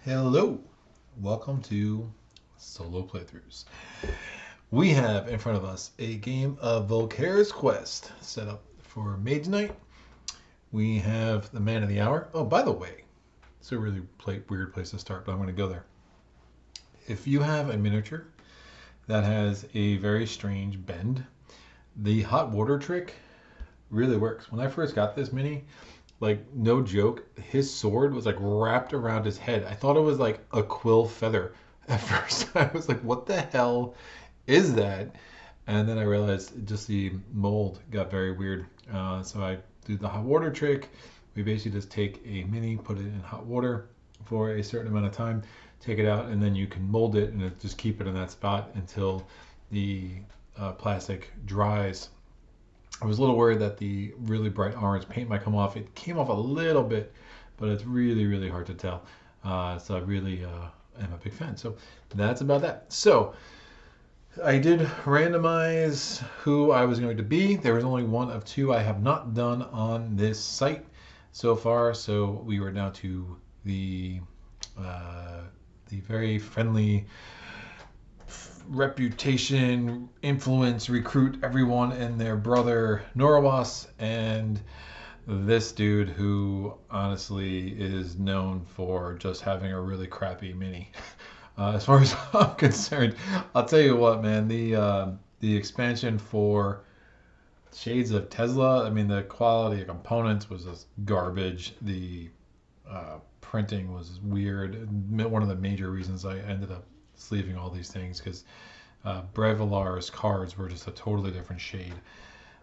Hello, welcome to Solo Playthroughs. We have in front of us a game of Volkare Quests set up for Mage Knight. We have the Man of the Hour. Oh, by the way, it's a really weird place to start, but I'm going to go there. If you have a miniature that has a very strange bend, the hot water trick really works. When I first got this mini, like no joke, his sword was like wrapped around his head. I thought it was like a quill feather at first. I was like, what the hell is that? And then I realized just the mold got very weird. So I do the hot water trick. We basically just take a mini, put it in hot water for a certain amount of time, take it out, and then you can mold it and just keep it in that spot until the plastic dries. I was a little worried that the really bright orange paint might come off. It came off a little bit, but it's really, really hard to tell. So I really am a big fan. So that's about that. So I did randomize who I was going to be. There was only one of two I have not done on this site so far. So we were now to the very friendly reputation, influence, recruit everyone and their brother Norawas, and this dude who honestly is known for just having a really crappy mini. As far as I'm concerned, I'll tell you what, man, the expansion for Shades of Tezla, I mean, the quality of components was just garbage. The printing was weird. One of the major reasons I ended up sleeving all these things because Braevalar's cards were just a totally different shade.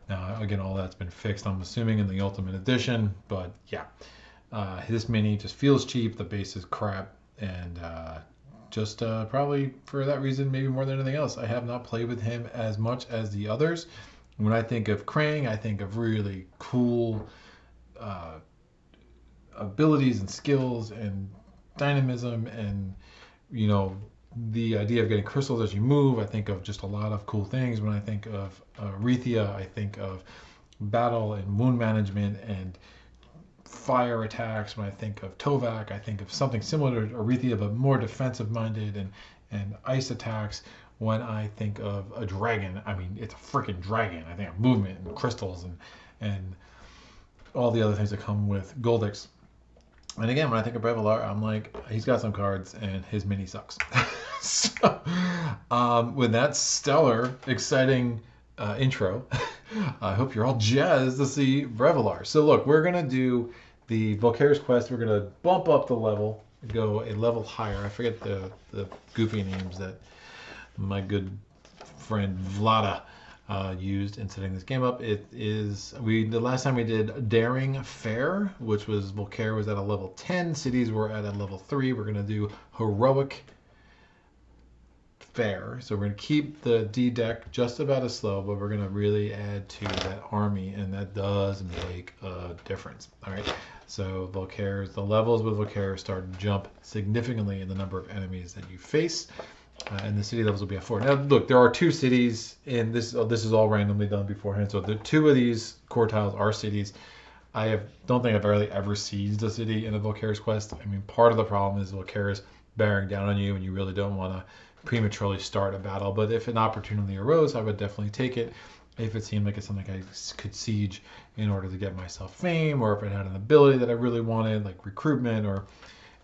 Now, again, all that's been fixed, I'm assuming, in the Ultimate Edition, but yeah. This mini just feels cheap, the base is crap, and just probably for that reason, maybe more than anything else, I have not played with him as much as the others. When I think of Krang, I think of really cool abilities and skills and dynamism and, you know, the idea of getting crystals as you move. I think of just a lot of cool things. When I think of Rethia, I think of battle and wound management and fire attacks. When I think of Tovak, I think of something similar to Rethia, but more defensive minded and ice attacks. When I think of a dragon, I mean, it's a freaking dragon. I think of movement and crystals and all the other things that come with Goldix. And again, when I think of Braevalar, I'm like, he's got some cards and his mini sucks. So, with that stellar, exciting intro, I hope you're all jazzed to see Braevalar. So look, we're going to do the Volkare's Quest. We're going to bump up the level, go a level higher. I forget the goofy names that my good friend Vlada used in setting this game up. It is the last time we did Daring Fair, which was Volkare was at a level 10, cities were at a level 3. We're going to do Heroic Fair, so we're going to keep the D deck just about as slow, but we're going to really add to that army, and that does make a difference. All right, so the levels with Volkare start to jump significantly in the number of enemies that you face. And the city levels will be at 4. Now, look, there are 2 cities, and this is all randomly done beforehand. So the 2 of these core tiles are cities. Don't think I've really ever sieged a city in a Volkare's Quest. I mean, part of the problem is Volkare's bearing down on you, and you really don't want to prematurely start a battle. But if an opportunity arose, I would definitely take it. If it seemed like it's something I could siege in order to get myself fame, or if it had an ability that I really wanted, like recruitment or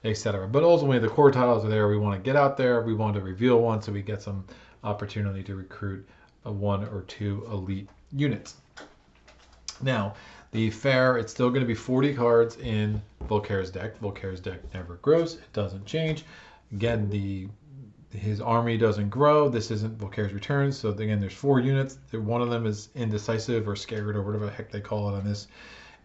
etc. But ultimately, the core tiles are there. We want to get out there. We want to reveal one so we get some opportunity to recruit 1 or 2 elite units. Now, the fair, it's still going to be 40 cards in Volkare's deck. Volkare's deck never grows. It doesn't change. Again, his army doesn't grow. This isn't Volkare's Returns. So again, there's 4 units. One of them is indecisive or scared or whatever the heck they call it on this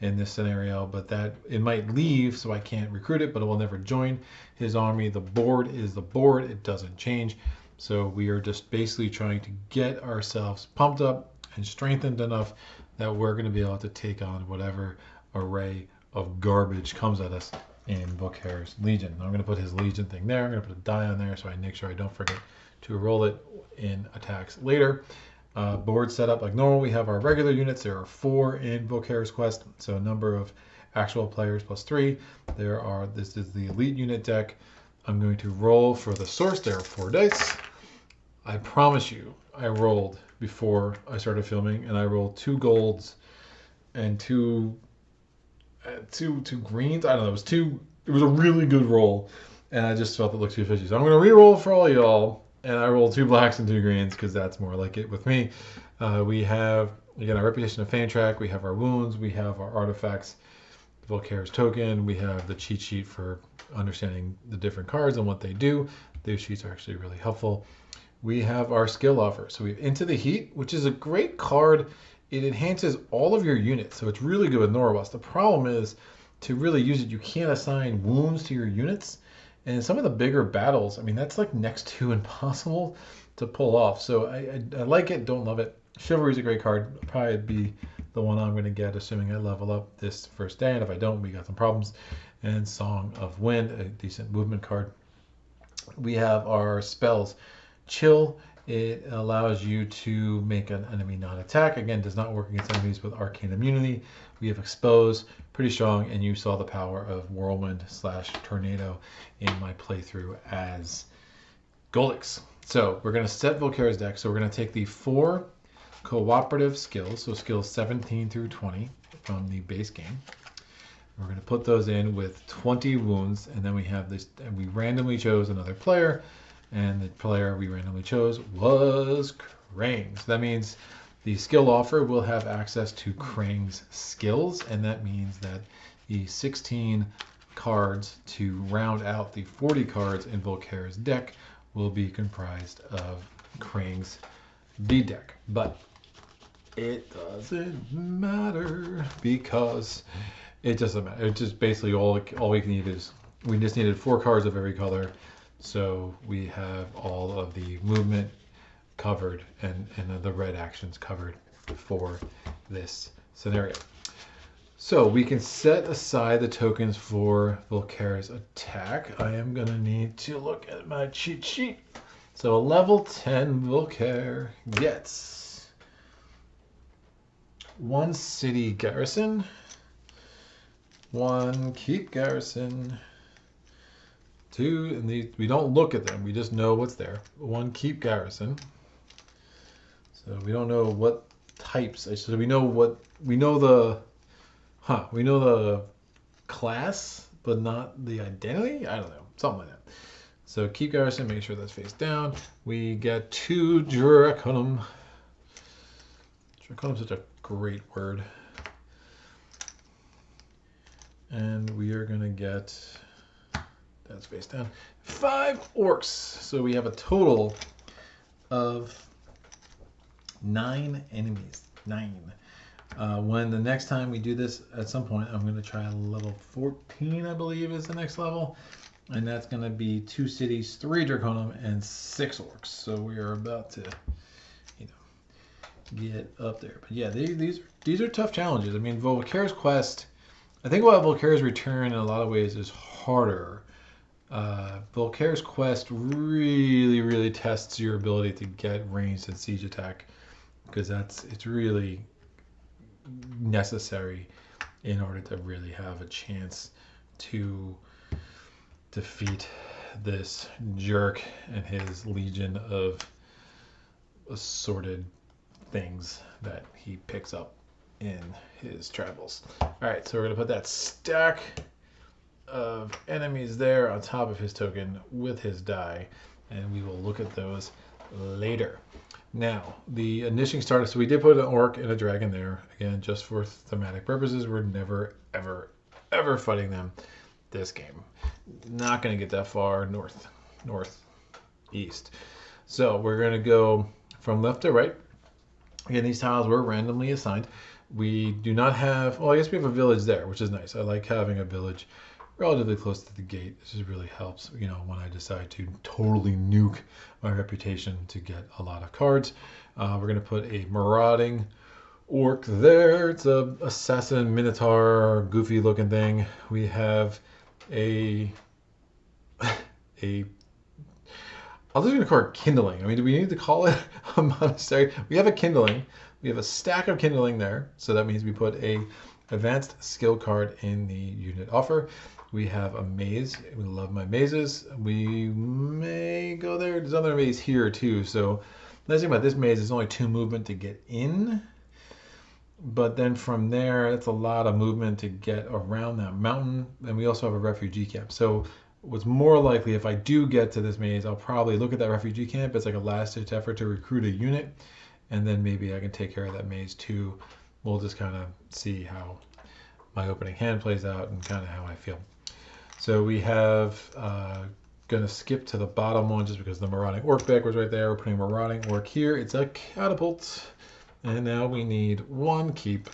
in this scenario, but that it might leave, so I can't recruit it, but it will never join his army. The board is the board. It doesn't change. So we are just basically trying to get ourselves pumped up and strengthened enough that we're going to be able to take on whatever array of garbage comes at us in Volkare's Legion. I'm going to put his Legion thing there. I'm going to put a die on there so I make sure I don't forget to roll it in attacks later. Board setup like normal. We have our regular units. There are 4 in Volkare's Quest, so a number of actual players plus 3. This is the elite unit deck. I'm going to roll for the source. There are 4 dice. I promise you, I rolled before I started filming, and I rolled 2 golds and two greens. I don't know. It was a really good roll, and I just felt it looked too fishy. So I'm going to re-roll for all y'all, and I rolled 2 blacks and 2 greens because that's more like it with me. We have, again, our Reputation of Fan Track. We have our wounds. We have our artifacts, Volkare's token. We have the cheat sheet for understanding the different cards and what they do. Those sheets are actually really helpful. We have our skill offer. So we have Into the Heat, which is a great card. It enhances all of your units, so it's really good with Norwest. The problem is, to really use it, you can't assign wounds to your units. And in some of the bigger battles, I mean, that's like next to impossible to pull off. So I like it, don't love it. Chivalry is a great card. Probably be the one I'm going to get, assuming I level up this first day. And if I don't, we got some problems. And Song of Wind, a decent movement card. We have our spells. Chill. It allows you to make an enemy not attack. Again, does not work against enemies with arcane immunity. We have Expose, pretty strong, and you saw the power of Whirlwind / Tornado in my playthrough as Golix. So we're going to set Volkare's deck. So we're going to take the 4 cooperative skills, so skills 17 through 20 from the base game. We're going to put those in with 20 wounds, and then we have this, and we randomly chose another player. And the player we randomly chose was Krang. So that means the skill offer will have access to Krang's skills, and that means that the 16 cards to round out the 40 cards in Volkare's deck will be comprised of Krang's B deck. But it doesn't matter because it doesn't matter. It's just basically all we need is, we just needed 4 cards of every color. So we have all of the movement covered and the red actions covered for this scenario. So we can set aside the tokens for Volkare's attack. I am going to need to look at my cheat sheet. So a level 10 Volkare gets 1 city garrison, 1 keep garrison, 2, and we don't look at them, we just know what's there. 1 keep garrison. So we don't know what types. So we know the class, but not the identity. I don't know, something like that. So keep garrison, make sure that's face down. We get 2 Draconum. Draconum's such a great word. And we are gonna get, that's face down, 5 orcs. So we have a total of 9 enemies. 9. When the next time we do this, at some point, I'm going to try level 14, I believe, is the next level. And that's going to be 2 cities, 3 Draconum, and 6 orcs. So we are about to, get up there. But yeah, these are tough challenges. I mean, Volkare's Quest, I think while Volkare's Return in a lot of ways is harder, Volkare's Quest really tests your ability to get ranged and siege attack, because it's really necessary in order to really have a chance to defeat this jerk and his legion of assorted things that he picks up in his travels. All right, so we're gonna put that stack of enemies there on top of his token with his die, and we will look at those later. Now, the initiating starter, so we did put an orc and a dragon there, again, just for thematic purposes. We're never, ever fighting them this game. Not going to get that far north, east. So we're going to go from left to right. Again, these tiles were randomly assigned. We do not have, well, I guess we have a village there, which is nice. I like having a village relatively close to the gate. This just really helps, when I decide to totally nuke my reputation to get a lot of cards. We're going to put a marauding orc there. It's a assassin minotaur, goofy looking thing. We have I'm just going to call it kindling. I mean, do we need to call it a monastery? We have a kindling. We have a stack of kindling there. So that means we put a advanced skill card in the unit offer. We have a maze. We love my mazes. We may go there. There's another maze here too. So let's think about this maze. It's only 2 movement to get in. But then from there, it's a lot of movement to get around that mountain. And we also have a refugee camp. So what's more likely, if I do get to this maze, I'll probably look at that refugee camp as like a last-ditch effort to recruit a unit. And then maybe I can take care of that maze too. We'll just kind of see how my opening hand plays out and kind of how I feel. So we have, going to skip to the bottom one just because the marauding orc deck was right there. We're putting marauding orc here. It's a catapult. And now we need 1 keep.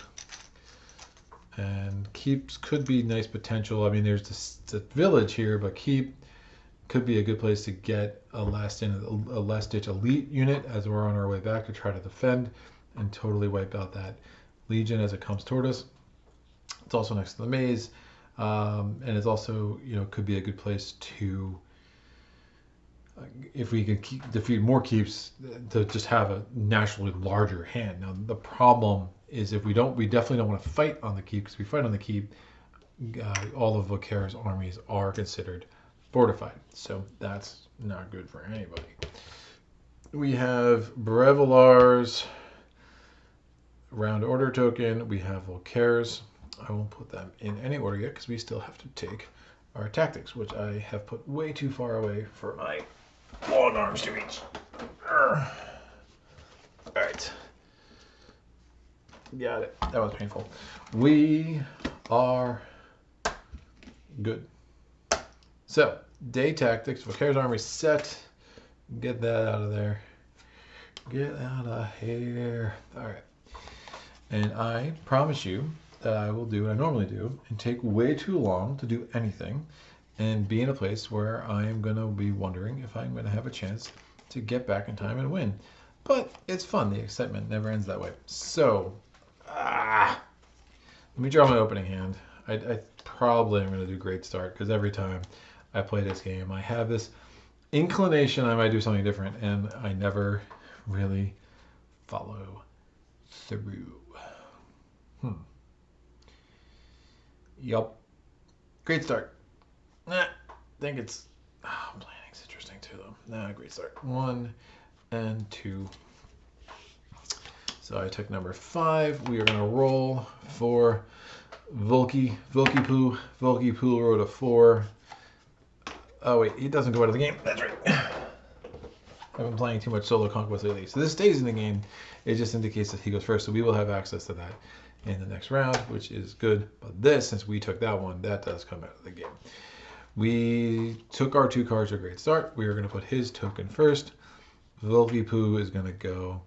And keeps could be nice potential. I mean, there's the village here, but keep could be a good place to get a last-ditch elite unit as we're on our way back to try to defend and totally wipe out that legion as it comes toward us. It's also next to the maze. And it's also, could be a good place to, if we could defeat more keeps, to just have a naturally larger hand. Now, the problem is if we definitely don't want to fight on the keep, because if we fight on the keep, all of Volkare's armies are considered fortified. So that's not good for anybody. We have Braevalar's round order token. We have Volkare's. I won't put them in any order yet because we still have to take our tactics, which I have put way too far away for my long arms to reach. All right. Got it. That was painful. We are good. So, day tactics. Volkare's army set. Get that out of there. Get out of here. All right. And I promise you that I will do what I normally do and take way too long to do anything and be in a place where I am going to be wondering if I'm going to have a chance to get back in time and win. But it's fun. The excitement never ends that way. So, let me draw my opening hand. I probably am going to do Great Start because every time I play this game, I have this inclination I might do something different, and I never really follow through. Yup. Great Start. I think it's... planning's interesting too, though. Great Start. 1 and 2. So I took number 5. We are going to roll for Volkipoo. Volkipoo wrote a 4. Oh, wait. He doesn't go out of the game. That's right. I've been playing too much solo conquest lately. So this stays in the game. It just indicates that he goes first. So we will have access to that in the next round, which is good. But this, since we took that one, that does come out of the game. We took our 2 cards to Great Start. We are going to put his token first. Volkipoo is going to go,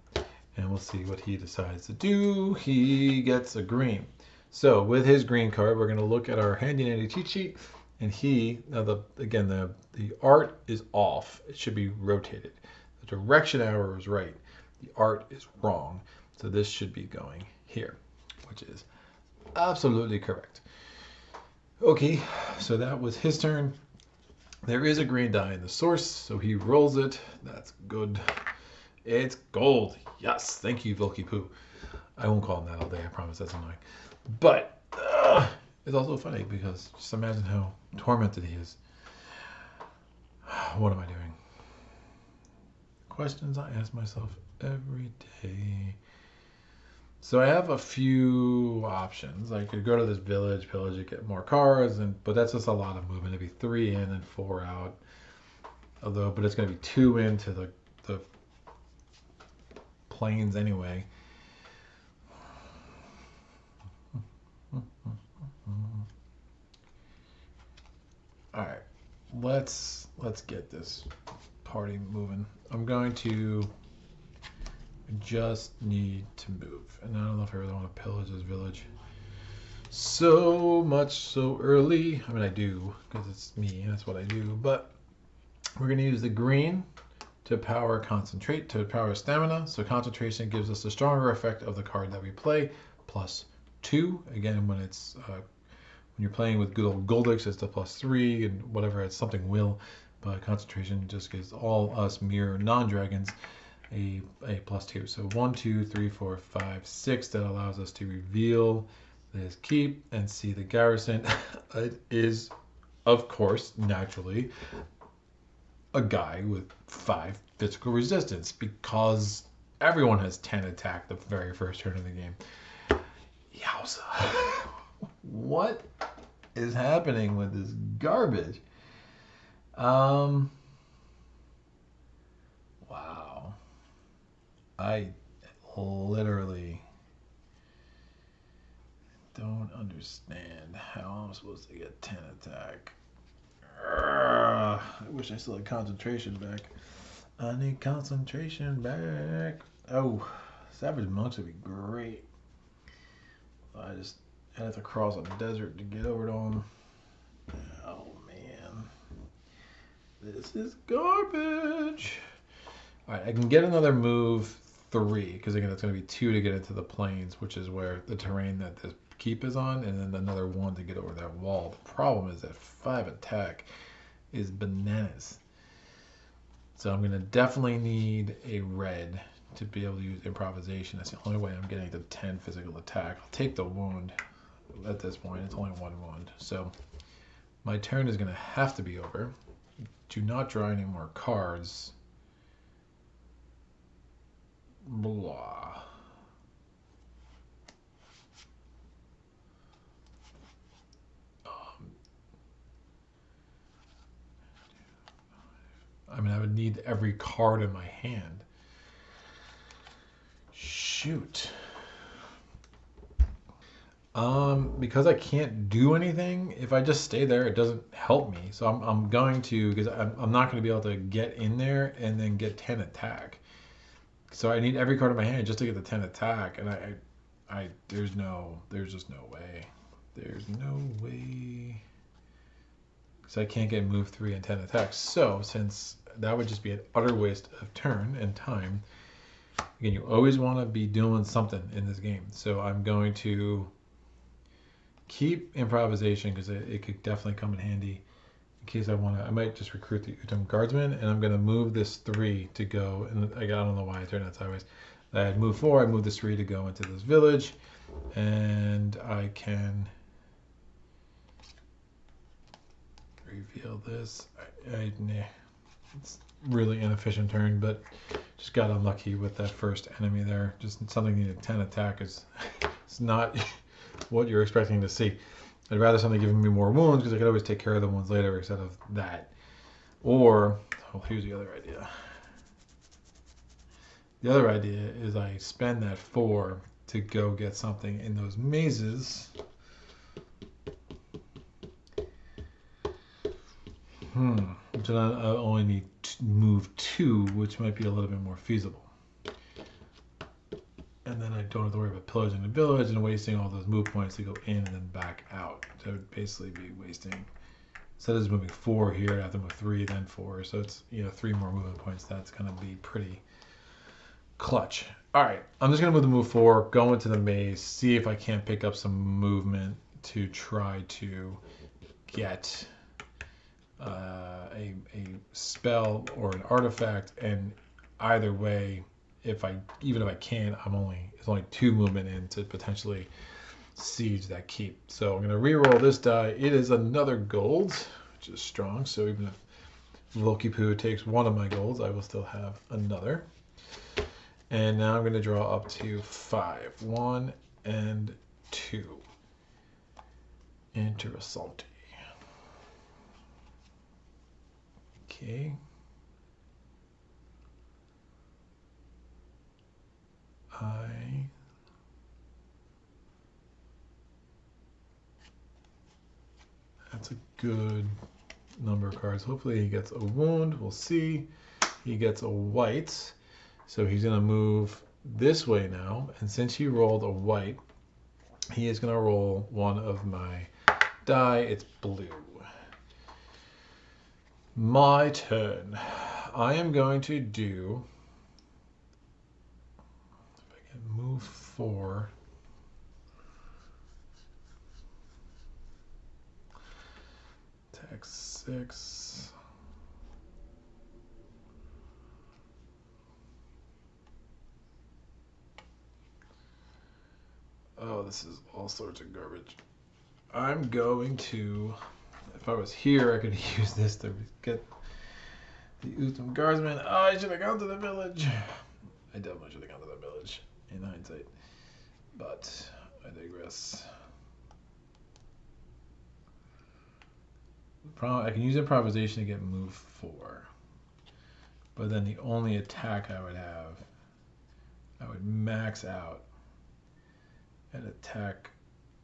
and we'll see what he decides to do. He gets a green. So with his green card, we're going to look at our handy dandy cheat sheet, and the art is off. It should be rotated. The direction arrow is right. The art is wrong. So this should be going here, which is absolutely correct. Okay, so that was his turn. There is a green die in the source, so he rolls it. That's good. It's gold. Yes, thank you, Volkipoo. I won't call him that all day, I promise. That's annoying. But it's also funny because just imagine how tormented he is. What am I doing? Questions I ask myself every day. So I have a few options. I could go to this village, pillage it, get more cards, but that's just a lot of movement. It'd be 3 in and 4 out. But it's going to be 2 into the plains anyway. All right, let's get this party moving. I'm going to just need to move, and I don't know if I really want to pillage this village so much so early. I mean, I do because it's me. That's what I do. But we're going to use the green to power concentrate, to power stamina. So concentration gives us the stronger effect of the card that we play, +2. Again, when it's when you're playing with good old Goldix, it's the +3, and whatever, it's something will. But concentration just gives all us mere non-dragons a +2. So 1, 2, 3, 4, 5, 6. That allows us to reveal this keep and see the garrison. It is of course, naturally, a guy with 5 physical resistance because everyone has 10 attack the very first turn of the game. Yowza. What is happening with this garbage? Wow. I literally don't understand how I'm supposed to get 10 attack. I wish I still had concentration back. I need concentration back. Oh, Savage Monks would be great. I just had to cross a desert to get over to them. Oh, man. This is garbage. Alright, I can get another move 3, because again, it's going to be 2 to get into the plains, which is where the terrain that this keep is on, and then another 1 to get over that wall. The problem is that 5 attack is bananas. So I'm going to definitely need a red to be able to use improvisation. That's the only way I'm getting to 10 physical attack. I'll take the wound at this point. It's only 1 wound. So my turn is going to have to be over. Do not draw any more cards. Blah. I mean, I would need every card in my hand. Shoot. Because I can't do anything, if I just stay there, it doesn't help me. So I'm going to, because I'm not going to be able to get in there and then get 10 attack. So I need every card in my hand just to get the 10 attack, and there's just no way. There's no way. Because I can't get move 3 and 10 attacks. So since that would just be an utter waste of turn and time, again, you always want to be doing something in this game. So I'm going to keep improvisation because it could definitely come in handy in case I want to. I might just recruit the Utum Guardsman, and I'm going to move this 3 to go. And I don't know why I turned that sideways. I had move 4. I moved this 3 to go into this village, and I can reveal this. It's really inefficient turn, but just got unlucky with that first enemy there. Just something needed 10 attack is it's not what you're expecting to see. I'd rather something giving me more wounds because I could always take care of the ones later instead of that. Or, well, here's the other idea. The other idea is I spend that 4 to go get something in those mazes. So I only need to move 2, which might be a little bit more feasible. And then I don't have to worry about pillaging the village and wasting all those move points to go in and then back out. So it would basically be wasting, instead of just moving 4 here, I have to move 3, then 4. So it's 3 more movement points. That's going to be pretty clutch. All right, I'm just going to move 4, go into the maze, see if I can't pick up some movement to try to get a spell or an artifact, and either way, even if I can, it's only 2 movement in to potentially siege that keep. So I'm gonna re-roll this die. It is another gold, which is strong. So even if Volkipoo takes 1 of my golds, I will still have another. And now I'm gonna draw up to 5. 1 and 2. Interessante. Okay. That's a good number of cards. Hopefully he gets a wound. We'll see. He gets a white. So he's going to move this way now. And since he rolled a white, he is going to roll 1 of my die. It's blue. My turn. I am going to do, if I can move 4. Attack 6. Oh, this is all sorts of garbage. I'm going to, if If I was here, I could use this to get the Utham Guardsman. Oh, I should have gone to the village. I definitely should have gone to the village in hindsight. But I digress. I can use improvisation to get move 4. But then the only attack I would have, I would max out at attack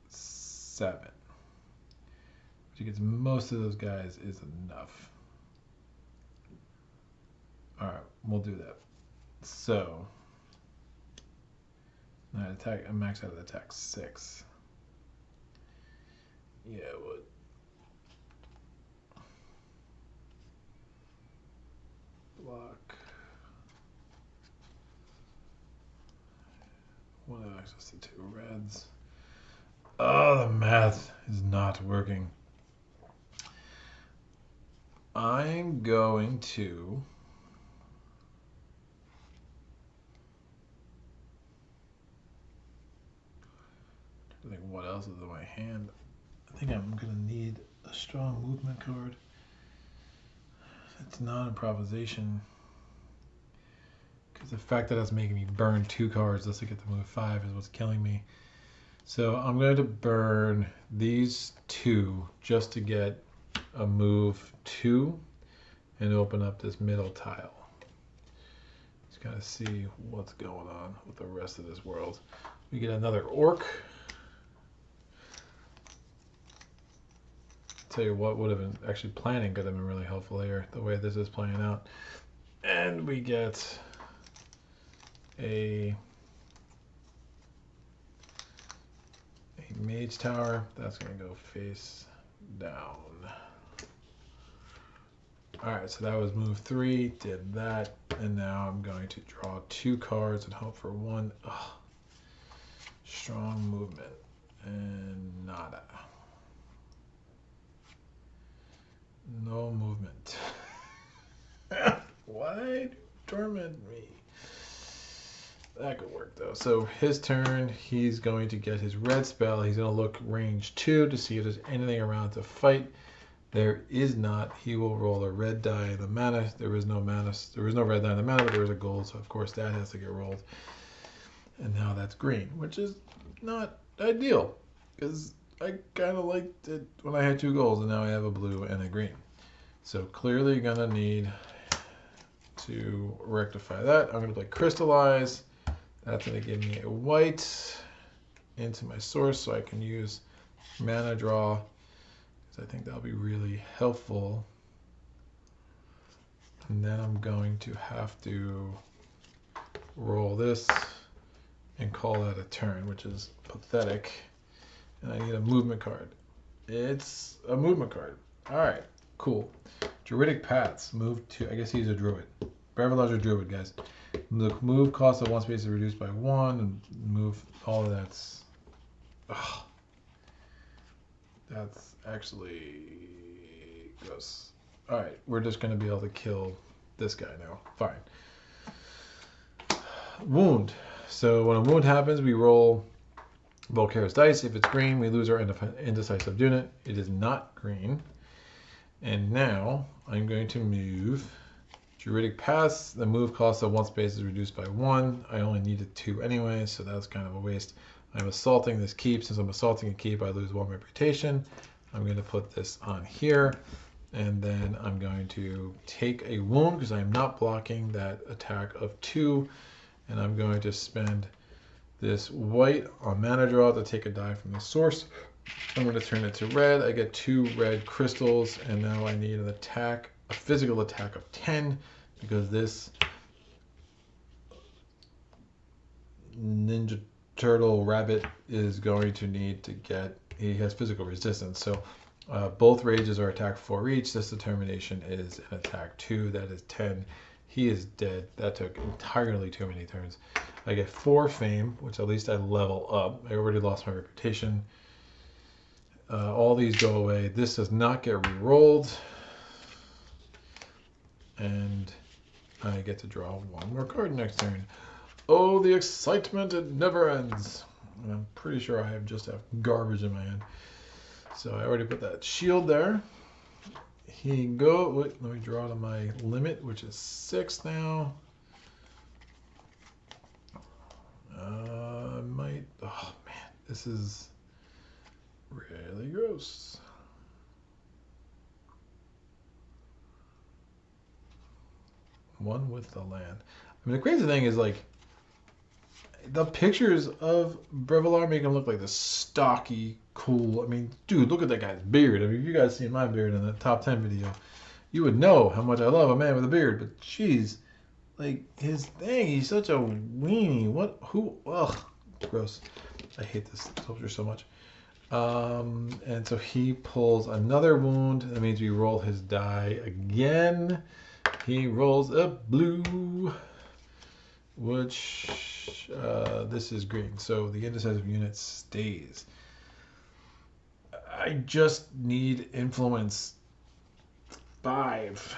7. Which against most of those guys is enough. Alright, we'll do that. So, I max out at attack 6. Yeah, it would. Block. One have access to 2 reds. Oh, the math is not working. I'm going to think what else is in my hand. I think I'm gonna need a strong movement card. It's not improvisation. Because the fact that it's making me burn 2 cards just to get to move 5 is what's killing me. So I'm going to burn these 2 just to get a move 2 and open up this middle tile. Just kind of see what's going on with the rest of this world. We get another orc. Tell you what would have been actually planning could have been really helpful here, the way this is playing out. And we get a mage tower. That's going to go face down. Alright, so that was move 3, did that, and now I'm going to draw 2 cards and hope for 1 strong movement, and nada. No movement. Why do you torment me? That could work though. So his turn, he's going to get his red spell. He's going to look range 2 to see if there's anything around to fight. There is not. He will roll a red die in the mana. There is no mana. There is no red die in the mana, but there is a gold. So of course that has to get rolled. And now that's green, which is not ideal because I kind of liked it when I had 2 golds, and now I have a blue and a green. So clearly gonna need to rectify that. I'm gonna play Crystallize. That's gonna give me a white into my source so I can use mana draw, because I think that'll be really helpful. And then I'm going to have to roll this and call that a turn, which is pathetic. And I need a movement card. It's a movement card. All right, cool. Druidic Paths. Move to, I guess he's a druid. Braevalar's a druid, guys. The move cost of 1 space is reduced by 1, and move, all of that's, that's actually gross. All right, we're just gonna be able to kill this guy now. Fine. Wound. So when a wound happens, we roll Volkare's dice. If it's green, we lose our indecisive unit. It is not green. And now I'm going to move Druidic Paths. The move cost of 1 space is reduced by 1. I only needed 2 anyway, so that's kind of a waste. I'm assaulting this keep. Since I'm assaulting a keep, I lose 1 reputation. I'm going to put this on here. And then I'm going to take a wound because I'm not blocking that attack of 2. And I'm going to spend this white on mana draw to take a die from the source. I'm going to turn it to red. I get 2 red crystals, and now I need an attack, a physical attack of 10, because this Ninja Turtle rabbit is going to need to get, he has physical resistance. So both rages are attack 4 each. This determination is an attack 2, that is 10. He is dead. That took entirely too many turns. I get 4 fame, which at least I level up. I already lost my reputation. All these go away. This does not get re-rolled. And I get to draw 1 more card next turn. Oh, the excitement, it never ends. And I'm pretty sure I have just have garbage in my hand. So I already put that shield there. Wait, let me draw to my limit, which is 6 now. Oh man, this is really gross. One with the land. I mean, the crazy thing is, like, the pictures of Braevalar make him look like this stocky, cool. I mean, dude, look at that guy's beard. I mean, if you guys seen my beard in the top 10 video, you would know how much I love a man with a beard. But jeez, like his thing, he's such a weenie. What? Who? Ugh, gross. I hate this sculpture so much. And so he pulls another wound. That means we roll his die again. He rolls a blue, which this is green. So the indecisive unit stays. I just need influence 5.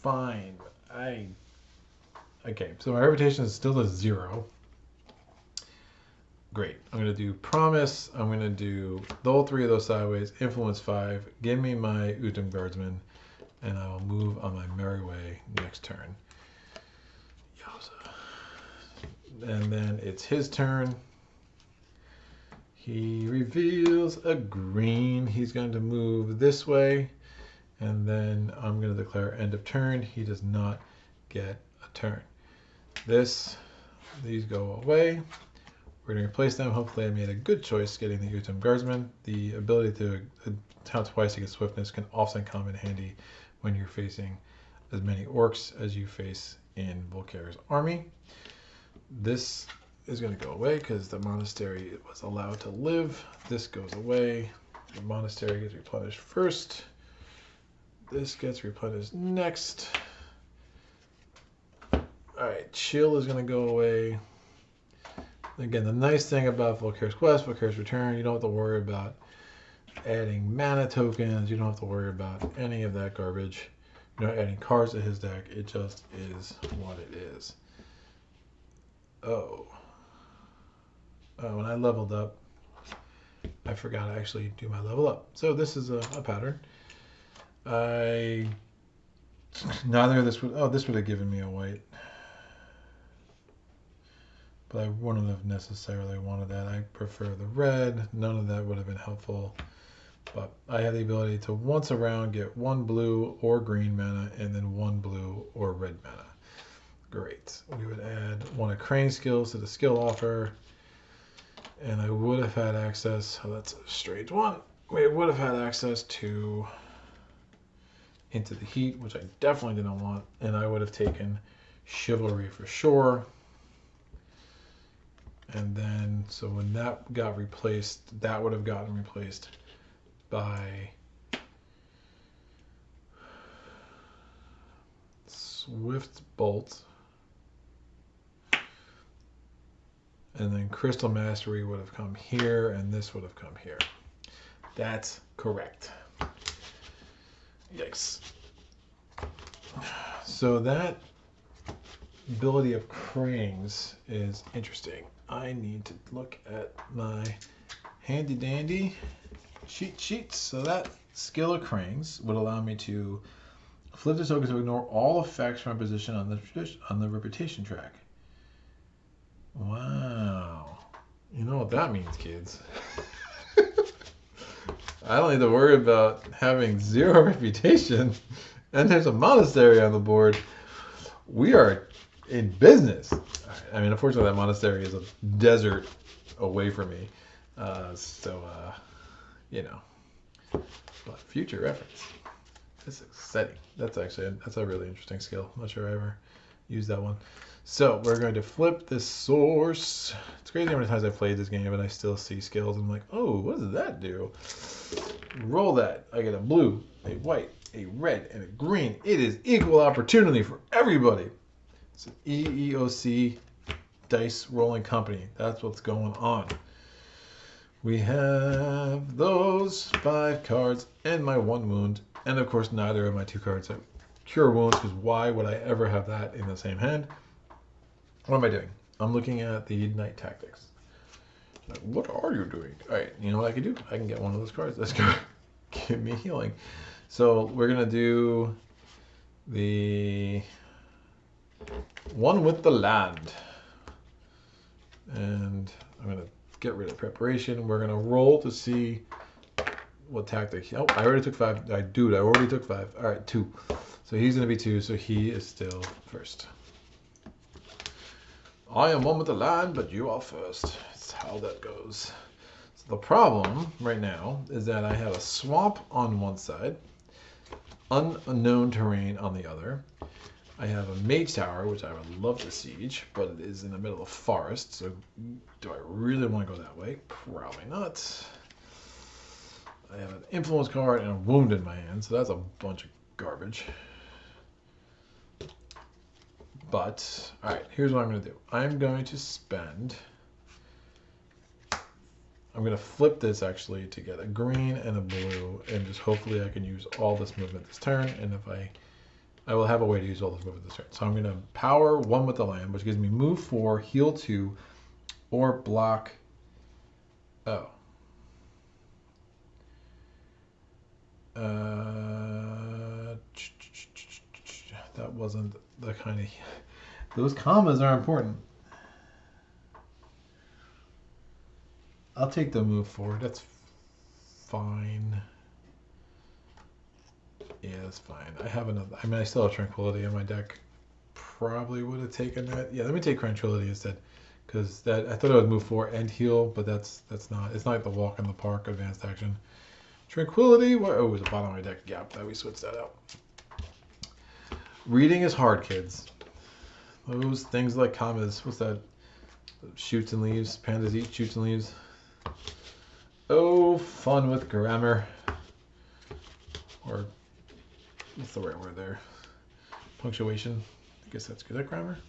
Fine. Okay, so my reputation is still a 0. Great. I'm going to do promise. I'm going to do all 3 of those sideways. Influence 5. Give me my Utum Guardsman, and I will move on my merry way next turn. Yowza. And then it's his turn. He reveals a green. He's going to move this way, and then I'm going to declare end of turn. He does not get a turn. These go away. We're going to replace them. Hopefully I made a good choice getting the Utum Guardsman. The ability to count twice against swiftness can often come in handy when you're facing as many orcs as you face in Volkare's army. This is going to go away because the monastery was allowed to live. This goes away. The monastery gets replenished first. This gets replenished next. Alright, chill is going to go away. Again, the nice thing about Volkare's Quest, Volkare's Return, you don't have to worry about adding mana tokens. You don't have to worry about any of that garbage. You're not adding cards to his deck. It just is what it is. Oh, when I leveled up, I forgot to actually do my level up. So this is a pattern. Neither of this would, this would have given me a white. But I wouldn't have necessarily wanted that. I prefer the red. None of that would have been helpful. But I have the ability to once around get 1 blue or green mana and then 1 blue or red mana. Great. We would add 1 of Crane's skills to the skill offer. And I would have had access, oh, that's a strange one. We would have had access to Into the Heat, which I definitely didn't want. And I would have taken Chivalry for sure. And then, so when that got replaced, that would have gotten replaced by Swift Bolt. And then Crystal Mastery would have come here, and this would have come here. That's correct. Yikes. So that ability of Crane's is interesting. I need to look at my handy dandy cheat sheets. So that skill of Crane's would allow me to flip the token to ignore all effects from a position on the reputation track. Wow. You know what that means, kids. I don't need to worry about having 0 reputation, and there's a monastery on the board. We are in business. I mean, unfortunately, that monastery is a desert away from me. You know, but future reference. This is exciting. That's a really interesting skill. I'm not sure I ever used that one. So we're going to flip this source. It's crazy how many times I've played this game and I still see skills. And I'm like, oh, what does that do? Roll that. I get a blue, a white, a red, and a green. It is equal opportunity for everybody. It's an EEOC dice rolling company. That's what's going on. We have those 5 cards and my 1 wound. And of course, neither of my 2 cards have cure wounds, because why would I ever have that in the same hand? What am I doing? I'm looking at the Knight Tactics. Like, what are you doing? All right, you know what I can do? I can get one of those cards. That's gonna give me healing. So we're gonna do the one with the land, and I'm gonna get rid of preparation. We're gonna roll to see what tactic. Oh, I already took 5. Dude, I already took 5. All right, 2. So he's gonna be 2. So he is still first. I am one with the land, but you are first. That's how that goes. So the problem right now is that I have a swamp on one side, unknown terrain on the other. I have a mage tower, which I would love to siege, but it is in the middle of a forest. So do I really want to go that way? Probably not. I have an influence card and a wound in my hand, so that's a bunch of garbage. But, alright, here's what I'm going to do. I'm going to spend... I'm going to flip this, actually, to get a green and a blue, and just hopefully I can use all this movement this turn, and if I will have a way to use all this movement this turn. So I'm going to power 1 with the land, which gives me move 4, heal 2, or block... Oh. That wasn't the kind of... Those commas are important. I'll take the move forward. That's fine. Yeah, that's fine. I have another... I mean, I still have Tranquility in my deck. Probably would have taken that. Yeah, let me take Tranquility instead. Because that I thought it would move 4 and heal, but that's not... It's not like the Walk in the Park advanced action. Tranquility... Oh, it was the bottom of my deck. Yeah, that we switched that out. Reading is hard, kids. Those things like commas. What's that? Shoots and leaves. Pandas eat shoots and leaves. Oh, fun with grammar. Or, what's the right word there? Punctuation. I guess that's good. Is that grammar?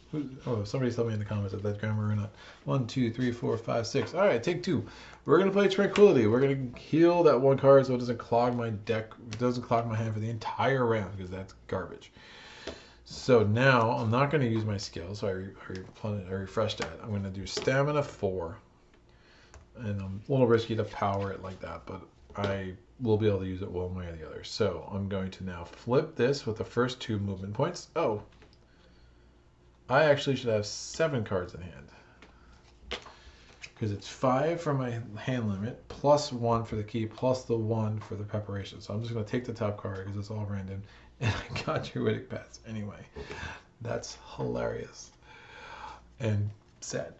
Oh, somebody tell me in the comments if that's grammar or not. 1, 2, 3, 4, 5, 6. All right, take 2. We're going to play Tranquility. We're going to heal that 1 card so it doesn't clog my deck. It doesn't clog my hand for the entire round because that's garbage. So now I'm not going to use my skill, so I refreshed that. I'm going to do stamina 4, and I'm a little risky to power it like that, but I will be able to use it one way or the other. So I'm going to now flip this with the first 2 movement points. Oh, I actually should have 7 cards in hand because it's 5 for my hand limit, plus 1 for the key, plus the 1 for the preparation. So I'm just going to take the top card because it's all random. And I got Druidic Paths anyway. That's hilarious. And sad.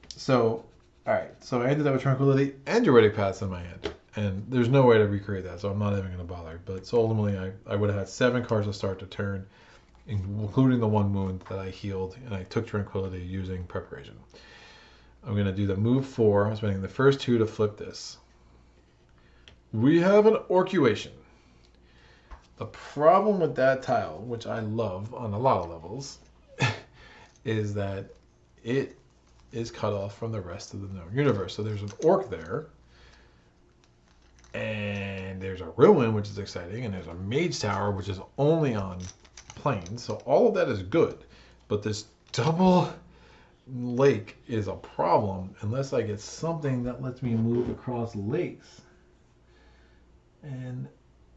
So, alright. So I ended up with Tranquility and Druidic Paths in my hand. And there's no way to recreate that, so I'm not even going to bother. But so ultimately, I would have had 7 cards to start the turn, including the 1 wound that I healed. And I took Tranquility using preparation. I'm going to do the move 4. I'm spending the first 2 to flip this. We have an Orcuation. The problem with that tile, which I love on a lot of levels, is that it is cut off from the rest of the known universe. So there's an orc there, and there's a ruin, which is exciting, and there's a mage tower, which is only on plains. So all of that is good, but this double lake is a problem unless I get something that lets me move across lakes. And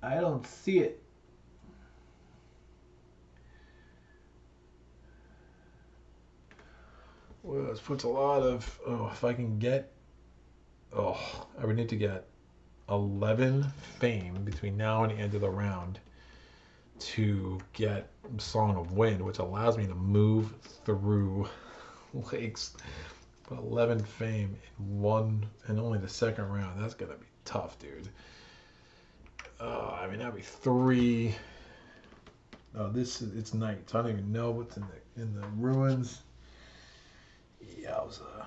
I don't see it. Well, this puts a lot of, if I can get, I would need to get 11 fame between now and the end of the round to get Song of Wind, which allows me to move through lakes. But 11 fame in one, and only the second round, that's going to be tough, dude. I mean, that'd be 3. Oh, it's night, so I don't even know what's in the ruins. Yowza.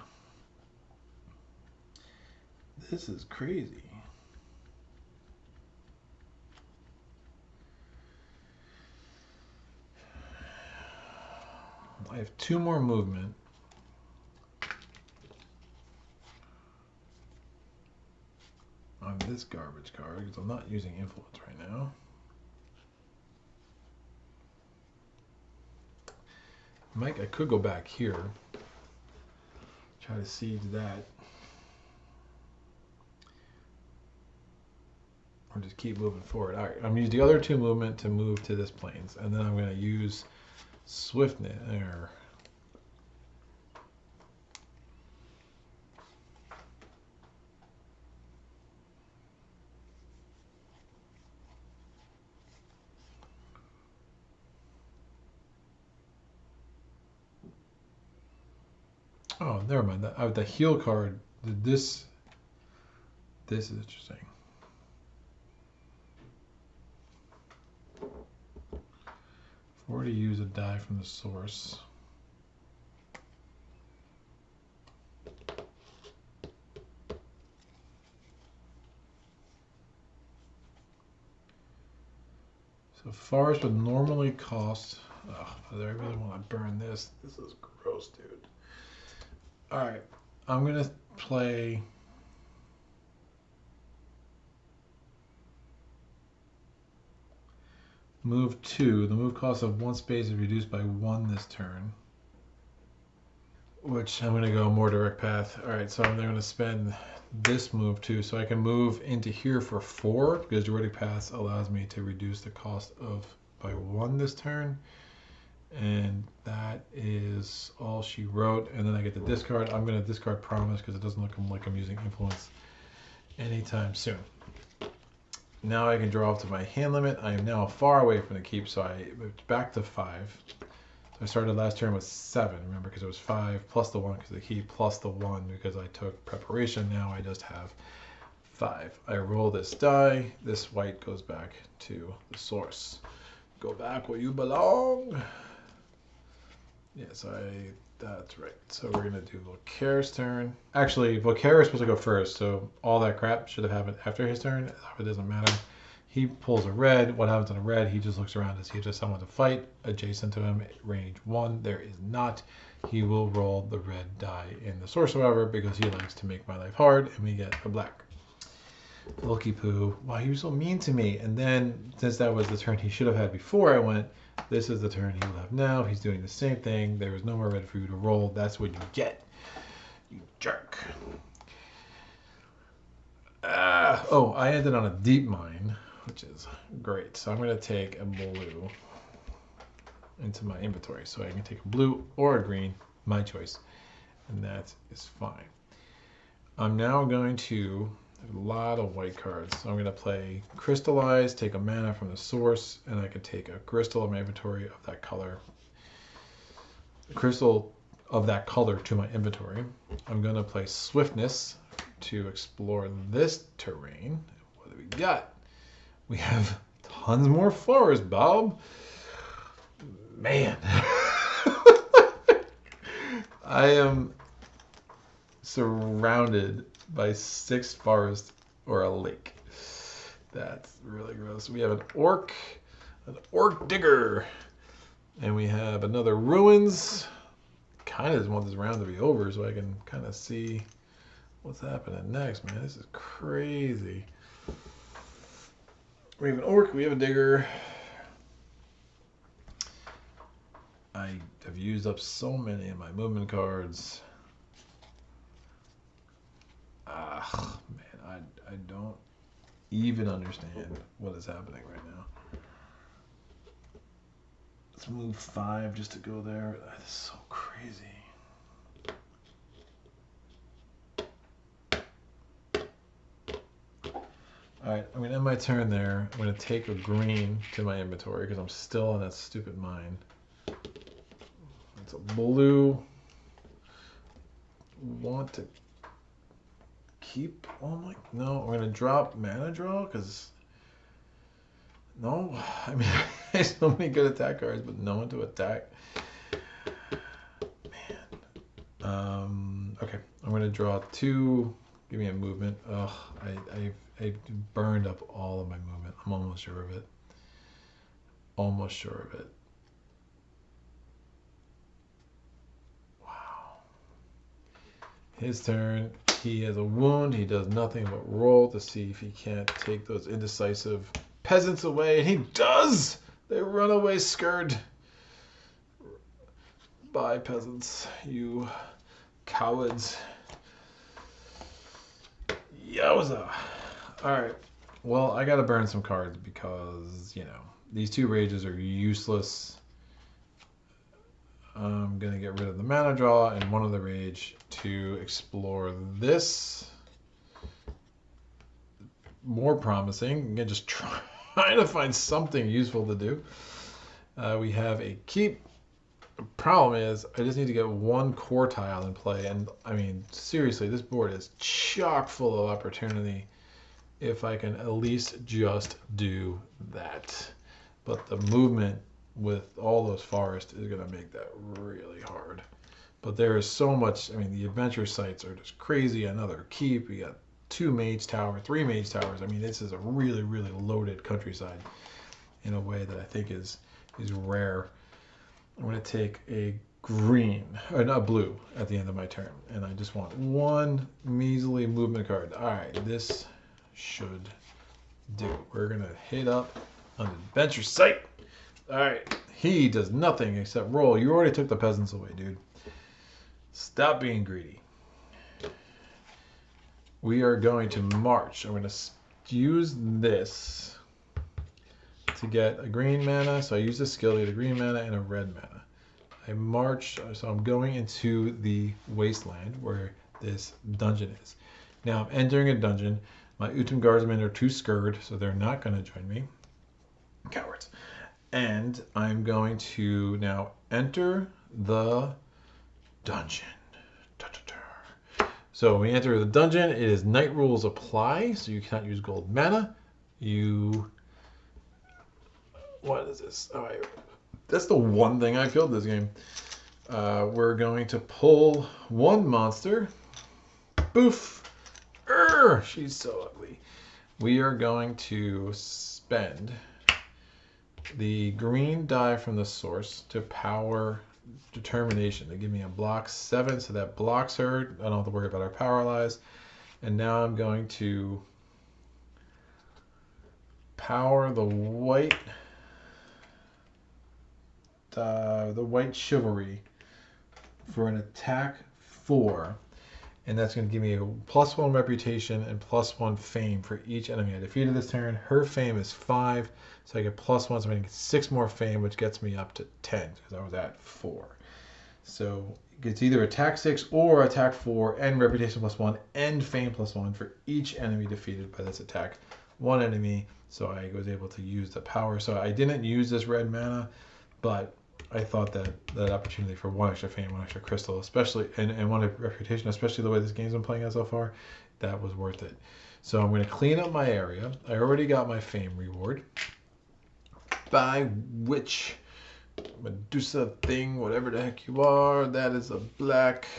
This is crazy. I have 2 more movement. On this garbage card, because I'm not using influence right now. I could go back here. Try to siege that. or just keep moving forward. All right, I'm gonna use the other 2 movement to move to this plains, and then I'm gonna use swiftness. Oh, never mind. The heal card. This is interesting. 40 use a die from the source. So forest would normally cost. Oh, I really want to burn this. This is gross, dude. All right, I'm gonna play. Move 2. The move cost of 1 space is reduced by 1 this turn. Which I'm going to go more direct path. Alright, so I'm going to spend this move too. So I can move into here for 4 because Druidic Path allows me to reduce the cost of by 1 this turn. And that is all she wrote. And then I get the discard. I'm going to discard Promise because it doesn't look like I'm using Influence anytime soon. Now I can draw up to my hand limit. I am now far away from the keep, so I moved back to 5. So I started last turn with 7, remember, because it was 5 plus the 1 because of the keep, plus the 1 because I took preparation. Now I just have 5. I roll this die. This white goes back to the source. Go back where you belong. Yes, that's right. So we're going to do Volkare's turn. Actually, Volkare is supposed to go first, so all that crap should have happened after his turn. It doesn't matter. He pulls a red. What happens on a red? He just looks around to see if there's someone to fight adjacent to him. Range 1. There is not. He will roll the red die in the source, however, because he likes to make my life hard, and we get a black. Volky Poo. Why are you so mean to me? And then, since that was the turn he should have had before I went, this is the turn he will have now. He's doing the same thing. There is no more red for you to roll. That's what you get. You jerk. Oh, I ended on a deep mine, which is great. So I'm going to take a blue into my inventory. So I can take a blue or a green, my choice. And that is fine. I'm now going to have a lot of white cards. So I'm going to play Crystallize, take a mana from the source, and I can take a crystal in my inventory of that color. A crystal of that color to my inventory. I'm going to play Swiftness to explore this terrain. What do we got? We have tons more forest, Bob. Man. I am surrounded by 6 forests or a lake. That's really gross. We have an orc digger, and we have another ruins. Kind of just want this round to be over so I can kind of see what's happening next, man. This is crazy. We have an orc, we have a digger. I have used up so many of my movement cards. Man, I don't even understand what is happening right now. Let's move 5 just to go there. That is so crazy. Alright, I'm going to end my turn there. I'm going to take a green to my inventory because I'm still in that stupid mine. It's a blue. Want to keep on like no, we're gonna drop mana draw because no, I mean there's so many good attack cards, but no one to attack. Man. Okay, I'm gonna draw 2. Give me a movement. Ugh, I burned up all of my movement. I'm almost sure of it. Almost sure of it. Wow. His turn. He has a wound. He does nothing but roll to see if he can't take those indecisive peasants away. And he does! They run away scared. Bye, peasants. You cowards. Yowza. Alright. Well, I gotta burn some cards because, you know, these two rages are useless. I'm gonna get rid of the mana draw and one of the rage to explore this. More promising. Again, just trying to find something useful to do. We have a keep. The problem is I just need to get one core tile in play, and I mean seriously, this board is chock full of opportunity if I can at least just do that. But the movement with all those forests is going to make that really hard. But there is so much. I mean, the adventure sites are just crazy. Another keep. We got 2 mage towers, 3 mage towers. I mean, this is a really, really loaded countryside in a way that I think is rare. I'm going to take a green, or not blue, at the end of my turn. And I just want one measly movement card. All right, this should do. We're going to hit up an adventure site. All right, he does nothing except roll. You already took the peasants away, dude. Stop being greedy. We are going to march. I'm going to use this to get a green mana. So I use the skill to get a green mana and a red mana. I march, so I'm going into the wasteland where this dungeon is. Now I'm entering a dungeon. My Utum guardsmen are too scared, so they're not going to join me. Cowards. And I'm going to now enter the dungeon. So when we enter the dungeon, it is night rules apply, so you cannot use gold mana. What is this? All right. That's the one thing I killed this game. We're going to pull one monster. Boof. She's so ugly. We are going to spend the green die from the source to power determination. They give me a block 7, so that blocks her. I don't have to worry about her power allies. And now I'm going to power the white chivalry for an attack 4. And that's going to give me a +1 reputation and +1 fame for each enemy I defeated this turn. Her fame is 5, so I get +1, so I'm going to get 6 more fame, which gets me up to 10, because I was at 4. So it's either attack 6 or attack 4 and reputation +1 and fame +1 for each enemy defeated by this attack 1 enemy. So I was able to use the power. So I didn't use this red mana, but I thought that opportunity for 1 extra fame, 1 extra crystal, especially, and 1 reputation, especially the way this game's been playing out so far, that was worth it. So I'm going to clean up my area. I already got my fame reward, by which Medusa thing, whatever the heck you are, that is a black.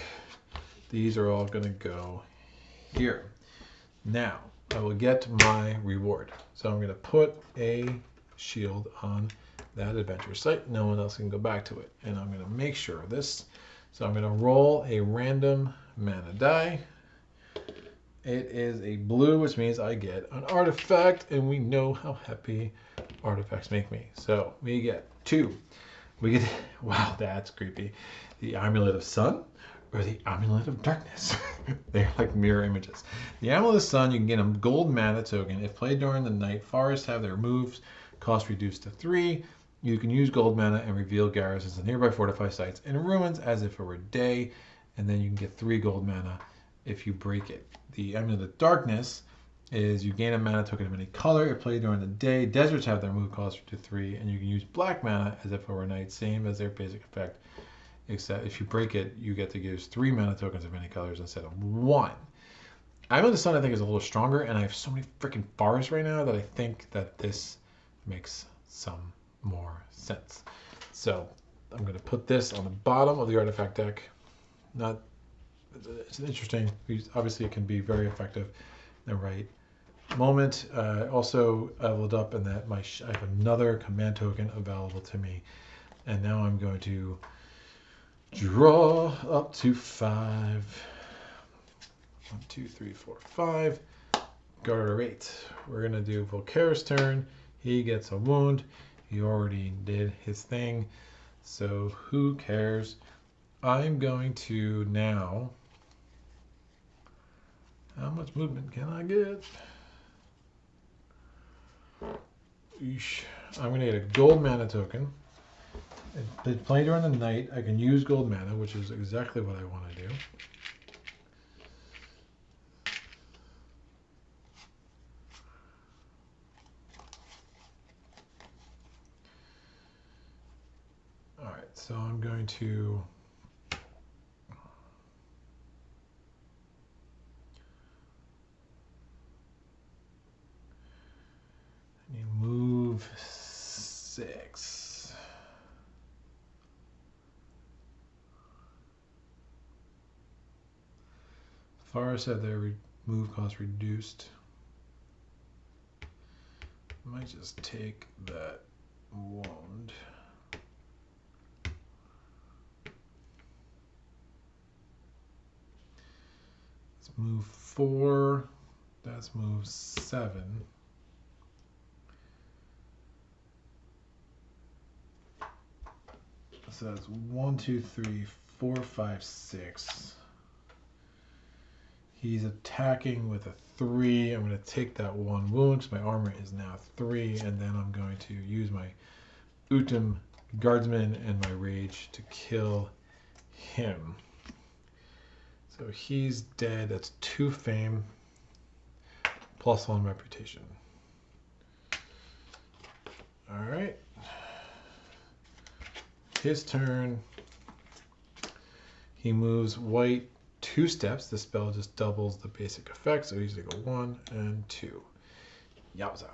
These are all going to go here. Now, I will get my reward. So I'm going to put a shield on that adventure site. No one else can go back to it. And I'm going to make sure of this. So I'm going to roll a random mana die. It is a blue, which means I get an artifact, and we know how happy artifacts make me. So we get 2. We get, wow, that's creepy. The Amulet of Sun or the Amulet of Darkness. They're like mirror images. The Amulet of Sun, you can get a gold mana token. If played during the night, forests have their moves cost reduced to 3. You can use gold mana and reveal garrisons and nearby fortified sites in ruins as if it were day, and then you can get 3 gold mana if you break it. The Amulet of Darkness is you gain a mana token of any color if played during the day. Deserts have their move cost to 3, and you can use black mana as if it were night, same as their basic effect, except if you break it, you get to use 3 mana tokens of any colors instead of 1. Amulet of the Sun, I think, is a little stronger, and I have so many freaking forests right now that I think that this makes some more sense. So I'm going to put this on the bottom of the artifact deck. It's interesting. Obviously, it can be very effective in the right moment. Also leveled up in that I have another command token available to me. And now I'm going to draw up to 5. 1, 2, 3, 4, 5. Garter 8. We're going to do Volkare's turn. He gets a wound. He already did his thing, so who cares? I'm going to now, how much movement can I get? I'm going to get a gold mana token. It's played during the night. I can use gold mana, which is exactly what I want to do. All right, so I'm going to move 6. Forest had their move cost reduced. I might just take that wound. Let's move 4. That's move 7. So that's 1, 2, 3, 4, 5, 6. He's attacking with a 3. I'm going to take that 1 wound because my armor is now 3, and then I'm going to use my Utum Guardsman and my Rage to kill him. So he's dead. That's 2 fame plus 1 reputation. All right. His turn. He moves white 2 steps. The spell just doubles the basic effect, so he's going to go 1 and 2. Yowza.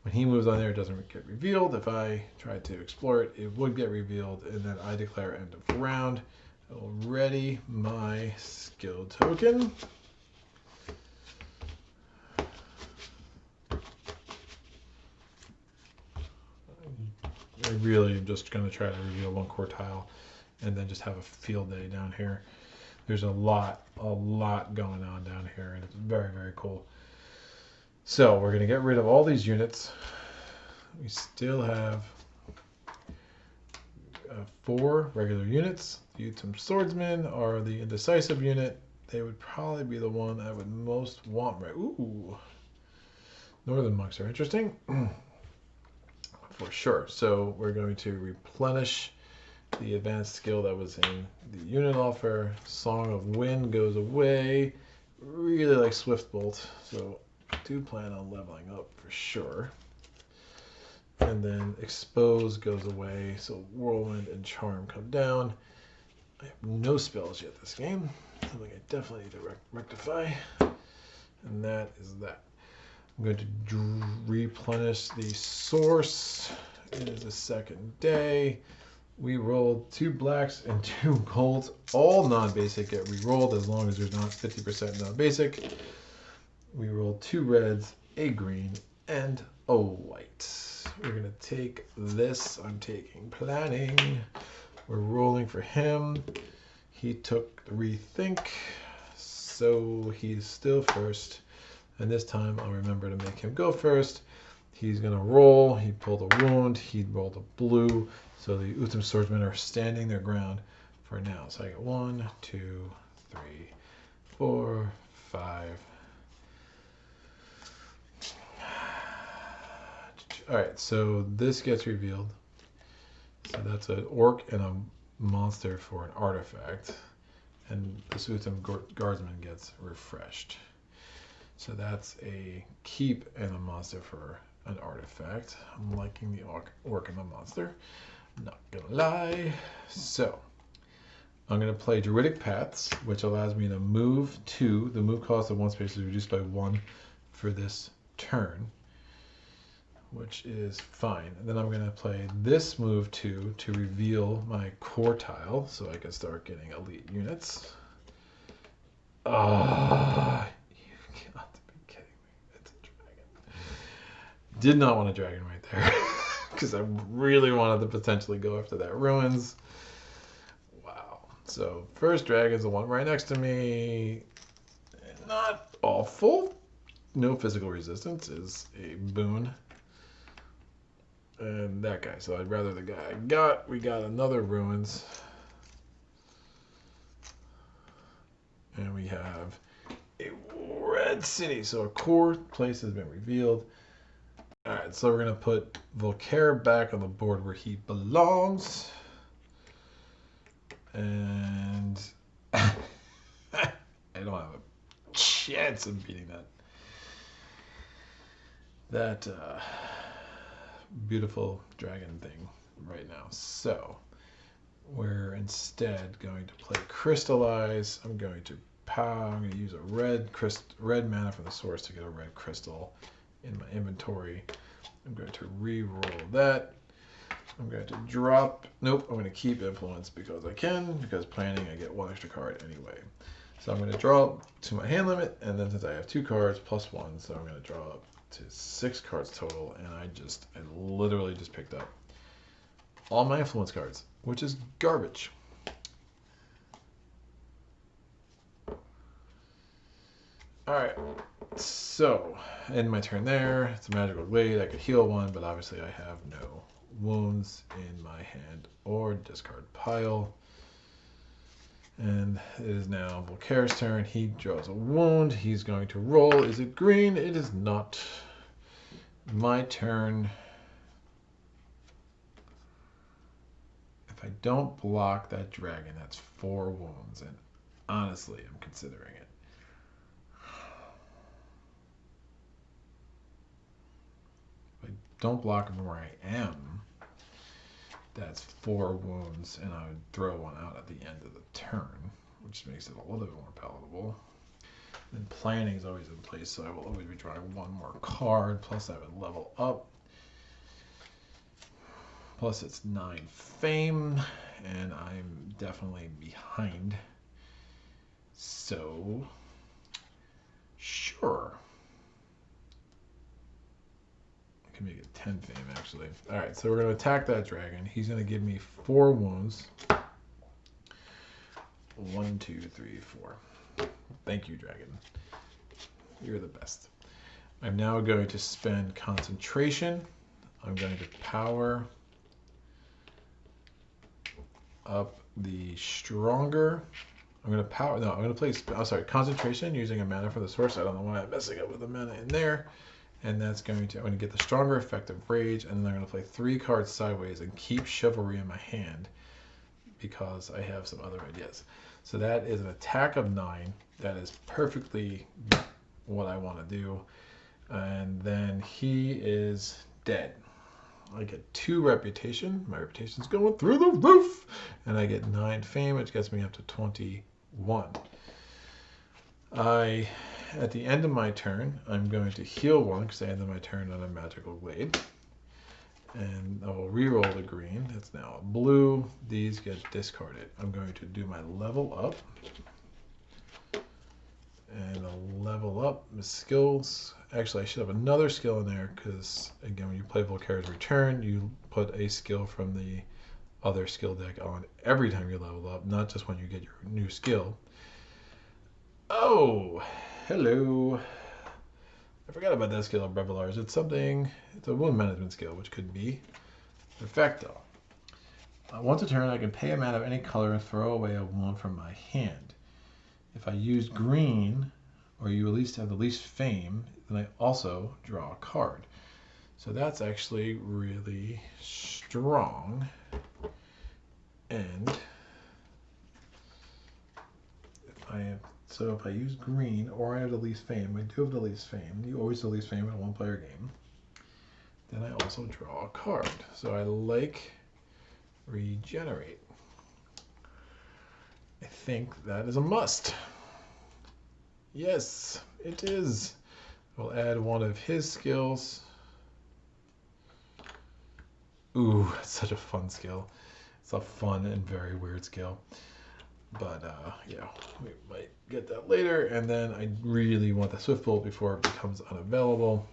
When he moves on there, it doesn't get revealed. If I try to explore it, it would get revealed, and then I declare end of round. I will ready my skill token. I really am just going to try to reveal 1 core tile and then just have a field day down here. There's a lot going on down here, and it's very, very cool. So we're going to get rid of all these units. We still have 4 regular units. The Utum Swordsmen are the indecisive unit. They would probably be the one I would most want. Right? Ooh. Northern monks are interesting. For sure. So we're going to replenish the advanced skill that was in the unit offer. Song of Wind goes away. Really like Swift Bolt, so I do plan on leveling up for sure. And then Expose goes away, so Whirlwind and Charm come down. I have no spells yet this game, something I definitely need to rectify. And that is that. I'm going to replenish the source. It is the 2nd day. We rolled 2 blacks and 2 golds. All non-basic get re-rolled as long as there's not 50% non-basic. We rolled 2 reds, a green, and a white. We're going to take this. I'm taking planning. We're rolling for him. He took the rethink, so he's still first. And this time I'll remember to make him go first. He's going to roll. He pulled a wound. He rolled a blue. So the Utum Swordsmen are standing their ground for now. So I got 1, 2, 3, 4, 5. All right, so this gets revealed. So that's an orc and a monster for an artifact. And this Utum Guardsman gets refreshed. So that's a keep and a monster for an artifact. I'm liking the orc and the monster. Not gonna lie. So I'm gonna play Druidic Paths, which allows me to move 2. The move cost of 1 space is reduced by 1 for this turn, which is fine. And then I'm gonna play this move 2 to reveal my core tile, so I can start getting elite units. You've got to be kidding me. It's a dragon. Did not want a dragon right there. Because I really wanted to potentially go after that ruins. Wow. So first dragon's the one right next to me. Not awful. No physical resistance is a boon. And that guy. So I'd rather the guy I got. We got another ruins. And we have a red city. So a core place has been revealed. Alright, so we're going to put Volkare back on the board where he belongs. And I don't have a chance of beating that beautiful dragon thing right now. So we're instead going to play Crystallize. I'm going to use a red mana from the source to get a red crystal in my inventory. I'm going to re-roll that. I'm going to drop. Nope, I'm going to keep influence because I can. Because planning, I get one extra card anyway. So I'm going to draw to my hand limit, and then since I have 2 cards plus 1, so I'm going to draw up to 6 cards total. And I literally just picked up all my influence cards, which is garbage. All right, so end my turn there. It's a magical glade. I could heal 1, but obviously I have no wounds in my hand or discard pile. And it is now Volkare's turn. He draws a wound. He's going to roll. Is it green? It is not. My turn. If I don't block that dragon, that's 4 wounds. And honestly, I'm considering it. If I don't block him where I am, that's 4 wounds, and I would throw 1 out at the end of the turn, which makes it a little bit more palatable. And planning is always in place, so I will always be drawing 1 more card, plus I would level up. Plus it's 9 fame, and I'm definitely behind. So, sure. I can make it 10 fame, actually. All right, so we're going to attack that dragon. He's going to give me 4 wounds. 1, 2, 3, 4. Thank you, dragon. You're the best. I'm now going to spend concentration. I'm going to power up the stronger. I'm going to play, concentration using a mana from the source. I don't know why I'm messing up with the mana in there. And that's I'm going to get the stronger effect of rage, and then I'm going to play 3 cards sideways and keep chivalry in my hand because I have some other ideas. So that is an attack of 9. That is perfectly what I want to do. And then he is dead. I get 2 reputation. My reputation's going through the roof. And I get 9 fame, which gets me up to 21. At the end of my turn, I'm going to heal 1 because I ended my turn on a magical glade. And I will reroll the green. It's now a blue. These get discarded. I'm going to do my level up. And I'll level up my skills. Actually, I should have another skill in there because, again, when you play Volkare's Return, you put a skill from the other skill deck on every time you level up, not just when you get your new skill. Oh, hello. I forgot about that skill of Braevalar's. It's a wound management skill, which could be Perfecto. Once a turn, I can pay a mana of any color and throw away a wound from my hand. If I use green, or you at least have the least fame, then I also draw a card. So that's actually really strong. And if I use green, or I have the least fame, I do have the least fame. You always have the least fame in a 1-player game. Then I also draw a card. So I like regenerate. I think that is a must. Yes, it is. We'll add 1 of his skills. Ooh, it's such a fun skill. It's a fun and very weird skill. But yeah, we might get that later. And then I really want the Swift Bolt before it becomes unavailable.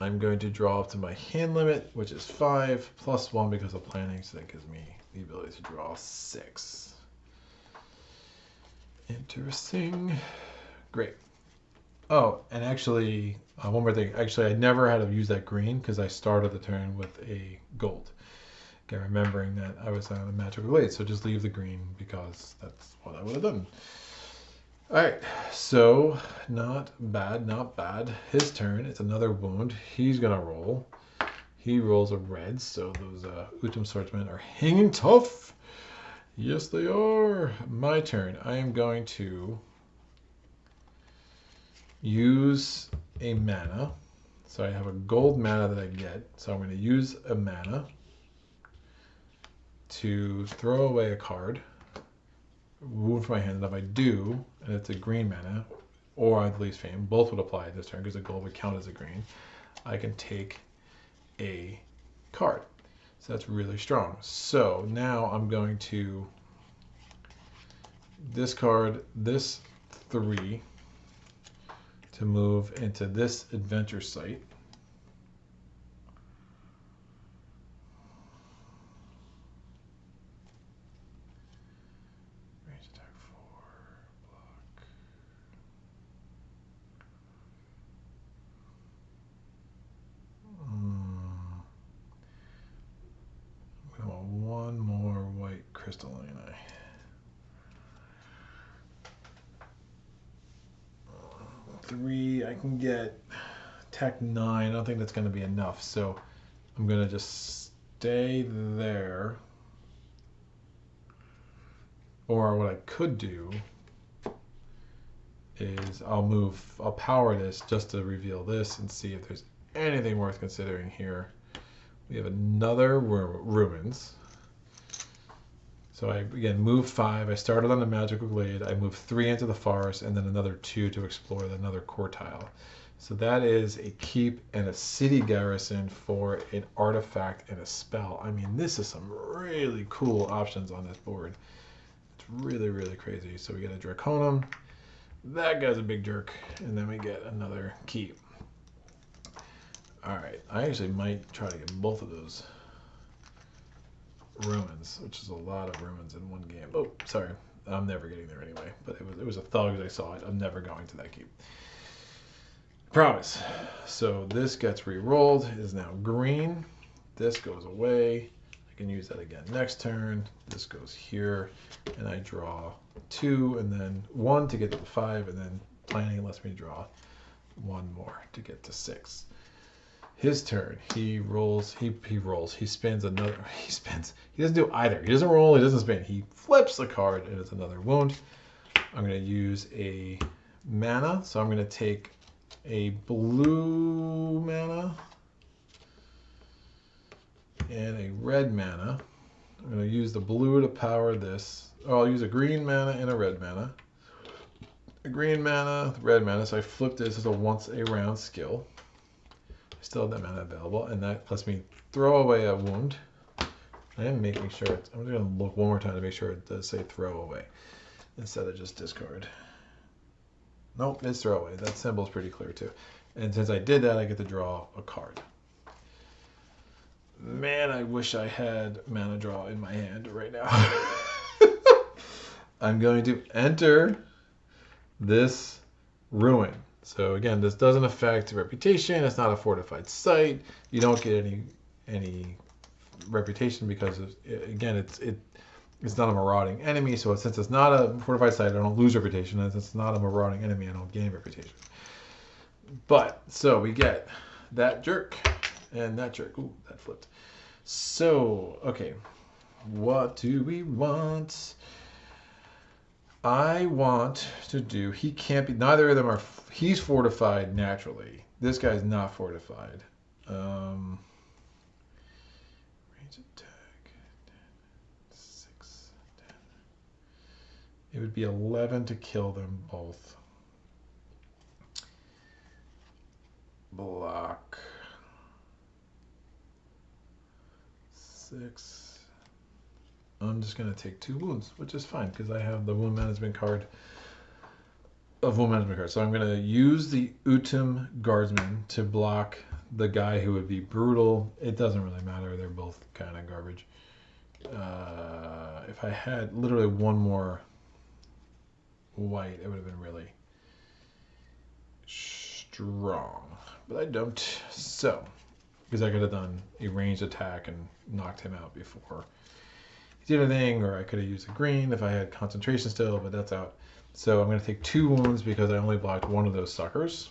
I'm going to draw up to my hand limit, which is 5 plus 1 because of planning. So that gives me the ability to draw 6. Interesting. Great. Oh, and actually, one more thing. Actually, I never had to use that green because I started the turn with a gold. Okay, remembering that I was on a magical glade, so just leave the green because that's what I would have done. All right, so not bad, not bad. His turn. It's another wound. He's gonna roll. He rolls a red, so those Utum swordsmen are hanging tough. Yes, they are. My turn. I am going to use a mana. So I have a gold mana that I get. So I'm going to use a mana to throw away a card. Wound from my hand. And if I do, and it's a green mana, or I Least Fame, both would apply this turn because the gold would count as a green. I can take a card. So that's really strong. So now I'm going to discard this 3 to move into this adventure site. Range attack 4, block. I'm going to want one more white crystalline eye. Three, I can get attack 9. I don't think that's going to be enough, so I'm going to just stay there. Or what I could do is I'll power this just to reveal this and see if there's anything worth considering here. We have another ruins. So I, again, move 5. I started on the magical glade. I move 3 into the forest and then another 2 to explore another core tile. So that is a keep and a city garrison for an artifact and a spell. I mean, this is some really cool options on this board. It's really, really crazy. So we get a Draconum. That guy's a big jerk. And then we get another keep. All right. I actually might try to get both of those ruins, which is a lot of ruins in one game. Oh, sorry. I'm never getting there anyway. But it was a thug as I saw it. I'm never going to that keep. Promise. So this gets re-rolled. It is now green. This goes away. I can use that again next turn. This goes here. And I draw 2 and then 1 to get to the 5. And then planning lets me draw 1 more to get to 6. His turn. He rolls. He rolls. He spins another. He spins. He doesn't do either. He doesn't roll. He doesn't spin. He flips the card and it's another wound. I'm going to use a mana. So I'm going to take a blue mana and a red mana. I'm going to use the blue to power this. Oh, I'll use a green mana and a red mana. A green mana, red mana. So I flip this as a once a round skill. Still have that mana available, and that lets me throw away a wound. And making sure I'm just going to look one more time to make sure it does say throw away instead of just discard. Nope, it's throw away. That symbol is pretty clear too. And since I did that, I get to draw a card. Man, I wish I had mana draw in my hand right now. I'm going to enter this ruin. So again, this doesn't affect reputation. It's not a fortified site. You don't get any reputation because again, it's not a marauding enemy. So since it's not a fortified site, I don't lose reputation. As it's not a marauding enemy, I don't gain reputation. But so we get that jerk and that jerk. Ooh, that flipped. So okay, what do we want? I want to do, he can't be, neither of them are, he's fortified naturally. This guy's not fortified. Range attack, 6, 10. It would be 11 to kill them both. Block. 6. I'm just going to take 2 wounds, which is fine because I have the wound management card of wound management card. So I'm going to use the Utum Guardsman to block the guy who would be brutal. It doesn't really matter. They're both kind of garbage. If I had literally one more white, it would have been really strong. But I don't. So, because I could have done a ranged attack and knocked him out before did anything, or I could have used a green if I had concentration still, but that's out. So I'm going to take 2 wounds because I only blocked one of those suckers.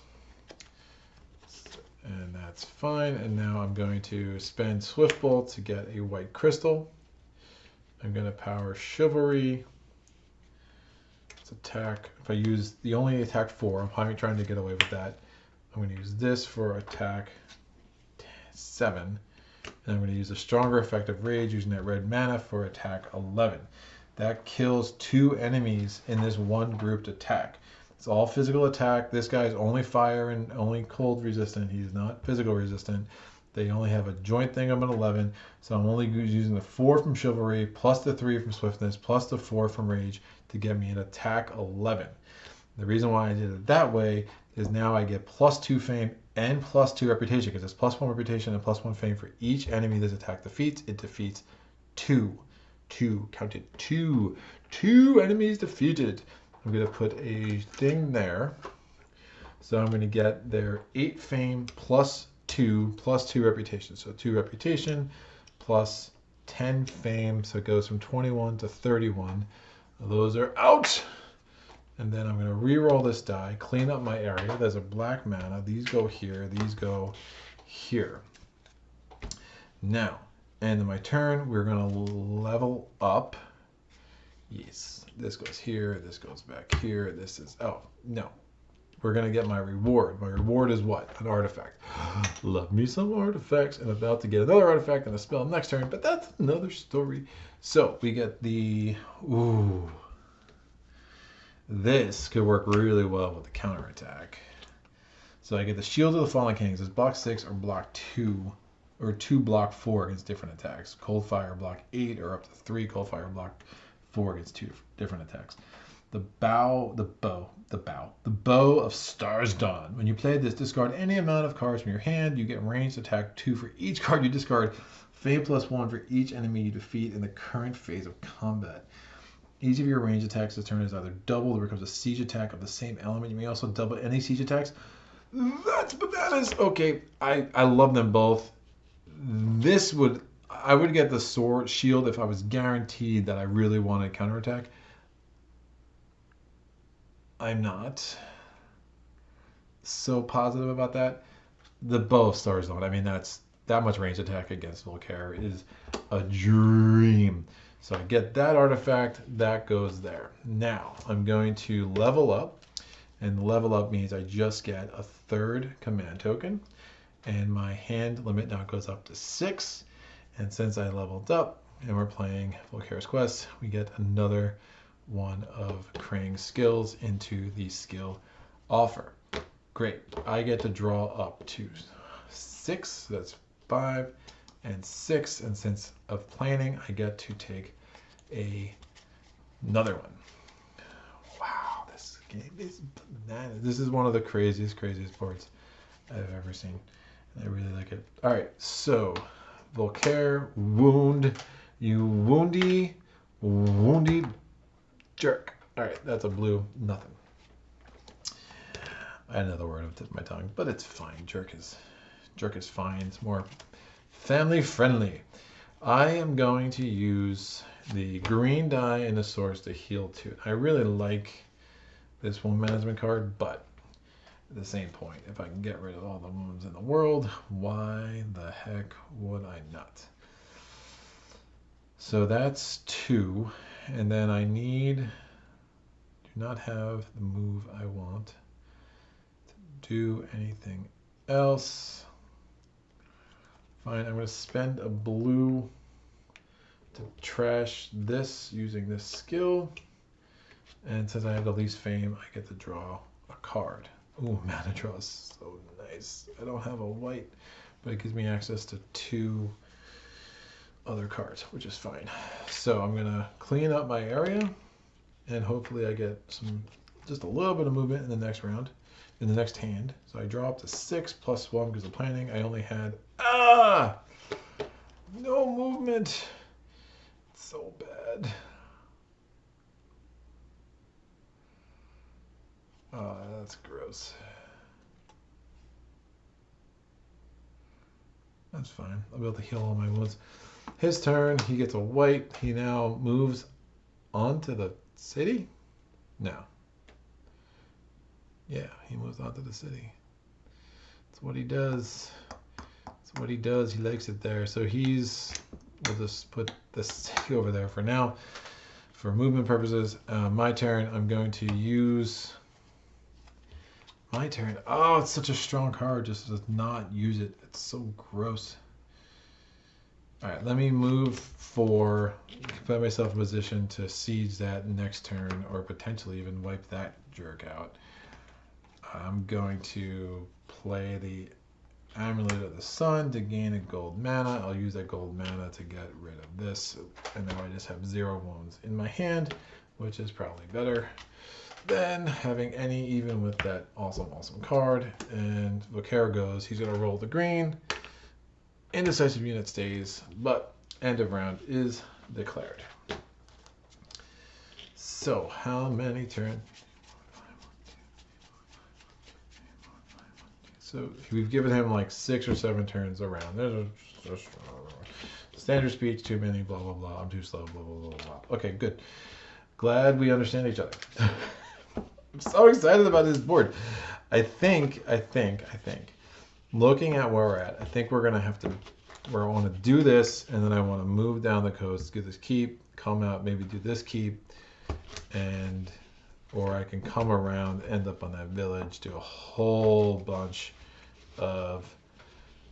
And that's fine. And now I'm going to spend Swift Bolt to get a white crystal. I'm going to power Chivalry. Let's attack. If I use the only attack 4, I'm probably trying to get away with that. I'm going to use this for attack 7. And I'm going to use a stronger effective rage using that red mana for attack 11. That kills 2 enemies in this one grouped attack. It's all physical attack. This guy's only fire and only cold resistant. He's not physical resistant. They only have a joint thing of an 11. So I'm only using the 4 from Chivalry, plus the 3 from Swiftness, plus the 4 from Rage to get me an attack 11. The reason why I did it that way is now I get plus 2 fame and plus 2 reputation, because it's plus 1 reputation and plus 1 fame for each enemy this attack defeats. It defeats 2. 2, counted 2. 2 enemies defeated. I'm going to put a thing there. So I'm going to get their 8 fame plus 2 reputation. So 2 reputation plus 10 fame. So it goes from 21 to 31. Those are out. And then I'm going to re-roll this die, clean up my area. There's a black mana. These go here. These go here. Now, end of my turn, we're going to level up. Yes, this goes here. This goes back here. This is, oh, no. We're going to get my reward. My reward is what? An artifact. Love me some artifacts. And about to get another artifact and a spell next turn, but that's another story. So we get the, ooh. This could work really well with the counterattack. So I get the Shield of the Fallen Kings. It's block 6 or block 2, or 2 block 4 against different attacks. Cold Fire block 8 or up to 3 Cold Fire block 4 against 2 different attacks. The bow of Star's Dawn. When you play this, discard any amount of cards from your hand. You get ranged attack 2 for each card you discard. Fame plus 1 for each enemy you defeat in the current phase of combat. Each of your range attacks this turn is either doubled or becomes a siege attack of the same element. You may also double any siege attacks. That's bananas. Okay, I love them both. I would get the sword shield if I was guaranteed that I really wanted counterattack. I'm not so positive about that. The Bow of Stars Dawn. I mean, that's that much range attack against Volkare is a dream. So I get that artifact, that goes there. Now I'm going to level up, and level up means I just get a 3rd command token, and my hand limit now goes up to 6. And since I leveled up and we're playing Volkare's Quests, we get another one of Krang's skills into the skill offer. Great. I get to draw up to 6, so that's 5 and 6, and since of planning, I get to take another one. Wow, this game is bananas. This is one of the craziest boards I've ever seen. I really like it. All right, so Volkare, wound, you woundy jerk. All right, that's a blue nothing. I had another word on the tip of my tongue, but it's fine. Jerk is fine. It's more family friendly. I am going to use the green die and the source to heal 2. I really like this wound management card, but at the same point, if I can get rid of all the wounds in the world, why the heck would I not? So that's 2, and then I do not have the move I want to do anything else. Fine, I'm going to spend a blue to trash this using this skill. And since I have the least fame, I get to draw a card. Ooh, mana draw is so nice. I don't have a white, but it gives me access to 2 other cards, which is fine. So I'm going to clean up my area, and hopefully I get just a little bit of movement in the next round. In the next hand. So I draw up to 6 plus 1 because of planning. I only had no movement. It's so bad. That's gross. That's fine. I'll be able to heal all my wounds. His turn. He gets a white. He now moves onto the city. No. Yeah, he moves on to the city. That's what he does. That's what he does. He likes it there. So we'll just put the city over there for now. For movement purposes, my turn, I'm going to use my turn. Oh, it's such a strong card. Just does not use it. It's so gross. All right, let me move put myself in position to siege that next turn or potentially even wipe that jerk out. I'm going to play the Amulet of the Sun to gain a gold mana. I'll use that gold mana to get rid of this. And now I just have 0 wounds in my hand, which is probably better than having any even with that awesome, awesome card. And Volkare goes, he's going to roll the green. Indecisive unit stays, but end of round is declared. So how many turns? So we've given him like 6 or 7 turns around. There's a standard speech, too many, blah, blah, blah. I'm too slow, blah, blah, blah, blah. Okay, good. Glad we understand each other. I'm so excited about this board. I think, looking at where we're at, I think we're going to have to, where I want to do this, and then I want to move down the coast, get this keep, come out, maybe do this keep, or I can come around, end up on that village, do a whole bunch of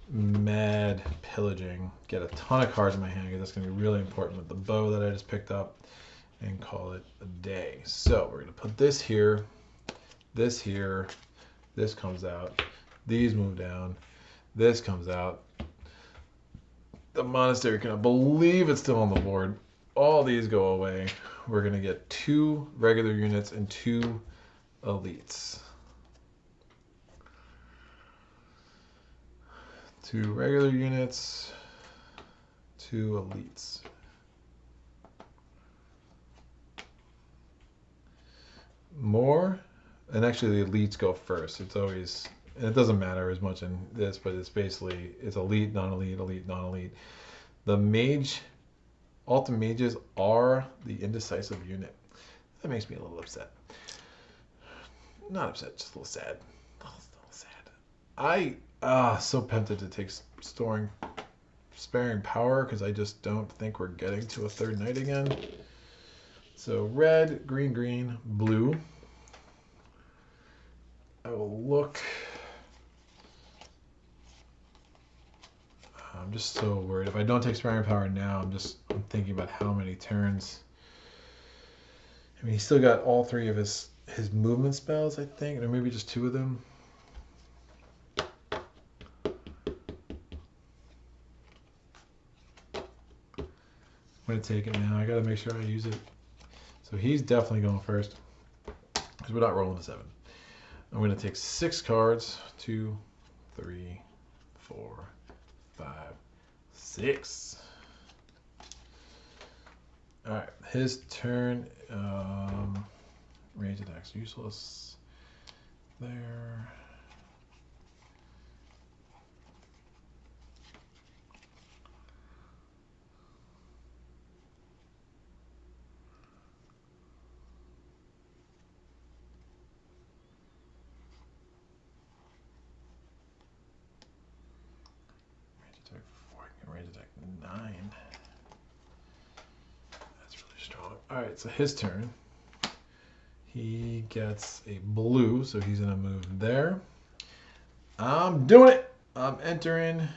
mad pillaging, get a ton of cards in my hand, because that's going to be really important with the bow that I just picked up, and call it a day. So we're going to put this here, this comes out, these move down, this comes out. The monastery, cannot believe it's still on the board. All these go away. We're going to get 2 regular units and 2 elites. 2 regular units, 2 elites. More, and actually the elites go first. It's always, and it doesn't matter as much in this, but it's basically, it's elite, non-elite, elite, non-elite. The mage, ultimate mages are the indecisive unit. That makes me a little upset. Not upset, just a little sad. A little sad. So tempted to take sparing power because I just don't think we're getting to a 3rd night again. So red, green, green, blue. I will look. I'm just so worried. If I don't take sparing power now, I'm thinking about how many turns. I mean, he's still got all 3 of his movement spells, I think, or maybe just 2 of them. I'm going to take it now. I got to make sure I use it. So he's definitely going first because we're not rolling a 7. I'm going to take 6 cards. 2, 3, 4, 5, 6. All right, his turn. Range attack's useless. There. Range attack 9. That's really strong. Alright, so his turn. He gets a blue, so he's going to move there. I'm doing it! I'm entering.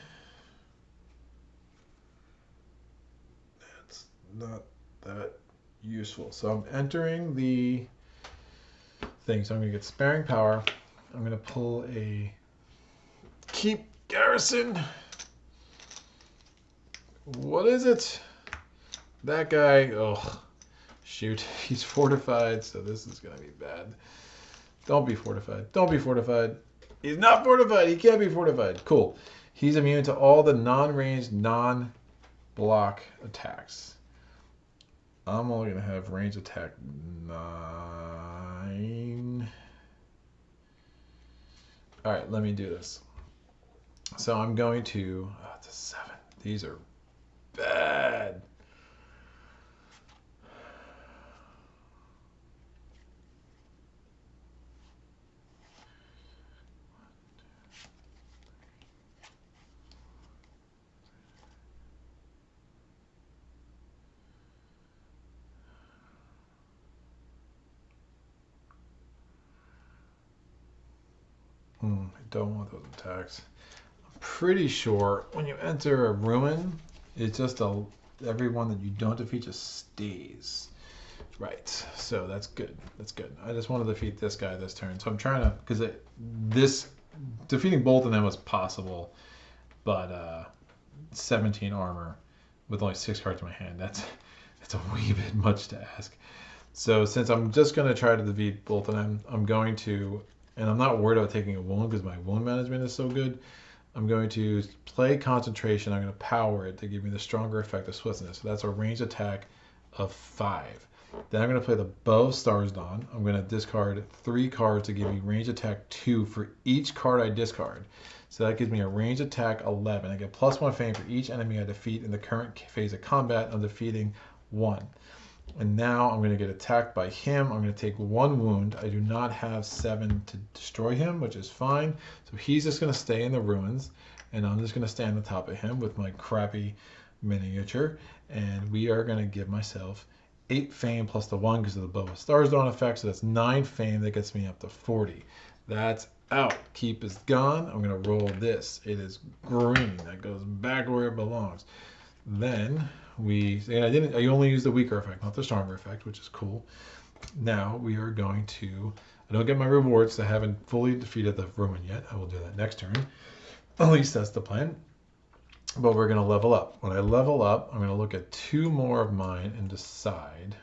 That's not that useful. So I'm entering the thing. So I'm going to get sparing power. I'm going to pull a keep garrison. What is it? That guy, oh, shoot. He's fortified, so this is going to be bad. Don't be fortified. Don't be fortified. He's not fortified. He can't be fortified. Cool. He's immune to all the non-ranged, non-block attacks. I'm only going to have range attack 9. All right, let me do this. So I'm going to, it's a 7. These are bad. I don't want those attacks. I'm pretty sure when you enter a ruin, it's just everyone that you don't defeat just stays. Right, so that's good. That's good. I just want to defeat this guy this turn. So I'm trying to, because defeating both of them was possible, but 17 armor with only 6 cards in my hand. That's a wee bit much to ask. So since I'm just going to try to defeat both of them, I'm going to, and I'm not worried about taking a wound because my wound management is so good. I'm going to play concentration. I'm going to power it to give me the stronger effect of swiftness. So that's a ranged attack of 5. Then I'm going to play the Bow of Starsdawn. I'm going to discard 3 cards to give me range attack 2 for each card I discard. So that gives me a range attack 11. I get +1 fame for each enemy I defeat in the current phase of combat. I'm defeating 1. And now I'm going to get attacked by him. I'm going to take 1 wound. I do not have 7 to destroy him, which is fine. So he's just going to stay in the ruins. And I'm just going to stand on top of him with my crappy miniature. And we are going to give myself 8 fame plus the 1 because of the Bow of Starsdawn effect. So that's 9 fame. That gets me up to 40. That's out. Keep is gone. I'm going to roll this. It is green. That goes back where it belongs. Then I only used the weaker effect, not the stronger effect, which is cool. Now we are going to, I don't get my rewards. I haven't fully defeated the ruin yet. I will do that next turn. At least that's the plan. But we're going to level up. When I level up, I'm going to look at 2 more of mine and decide.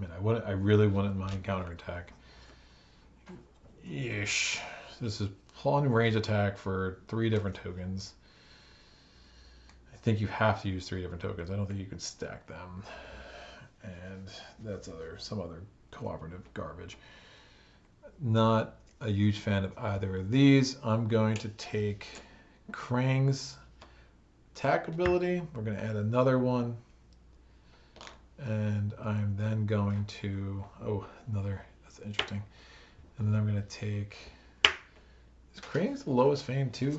I really wouldn't mind counterattack. Yeesh. This is plotting range attack for 3 different tokens. I think you have to use 3 different tokens. I don't think you can stack them. And that's some other cooperative garbage. Not a huge fan of either of these. I'm going to take Krang's attack ability. We're going to add another one. And I'm then going to, that's interesting. And then I'm going to take, is Krang's the lowest fame too?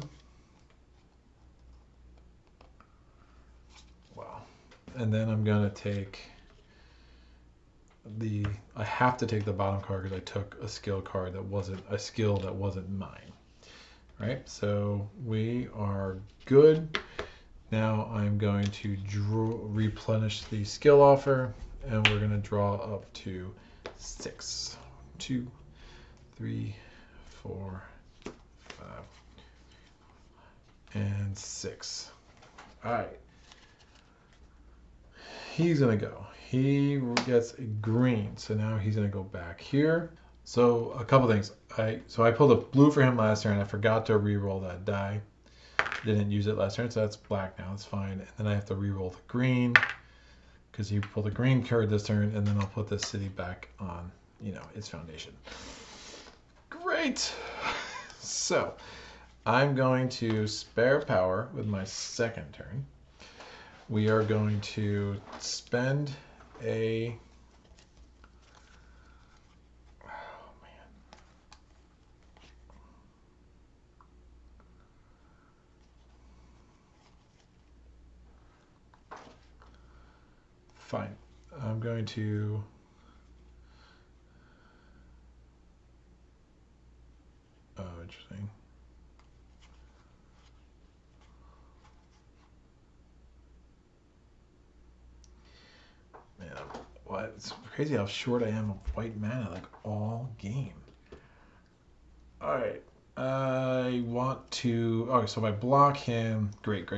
Wow. And then I'm going to take I have to take the bottom card because I took a skill card that wasn't a skill that wasn't mine. Right? So we are good. Now I'm going to replenish the skill offer, and we're going to draw up to 6. 2, 3, 4, 5, and 6. All right. He's going to go. He gets a green, so now he's going to go back here. So a couple things. I pulled a blue for him last turn. I forgot to re-roll that die. Didn't use it last turn, so that's black now. It's fine. And then I have to re-roll the green because you pulled a green card this turn, and then I'll put this city back on, its foundation. Great. So I'm going to spare power with my second turn. We are going to spend a... Fine. I'm going to... Oh, interesting. Man, it's crazy how short I am of white mana, like all game. Alright. I want to... Okay, so if I block him... Great.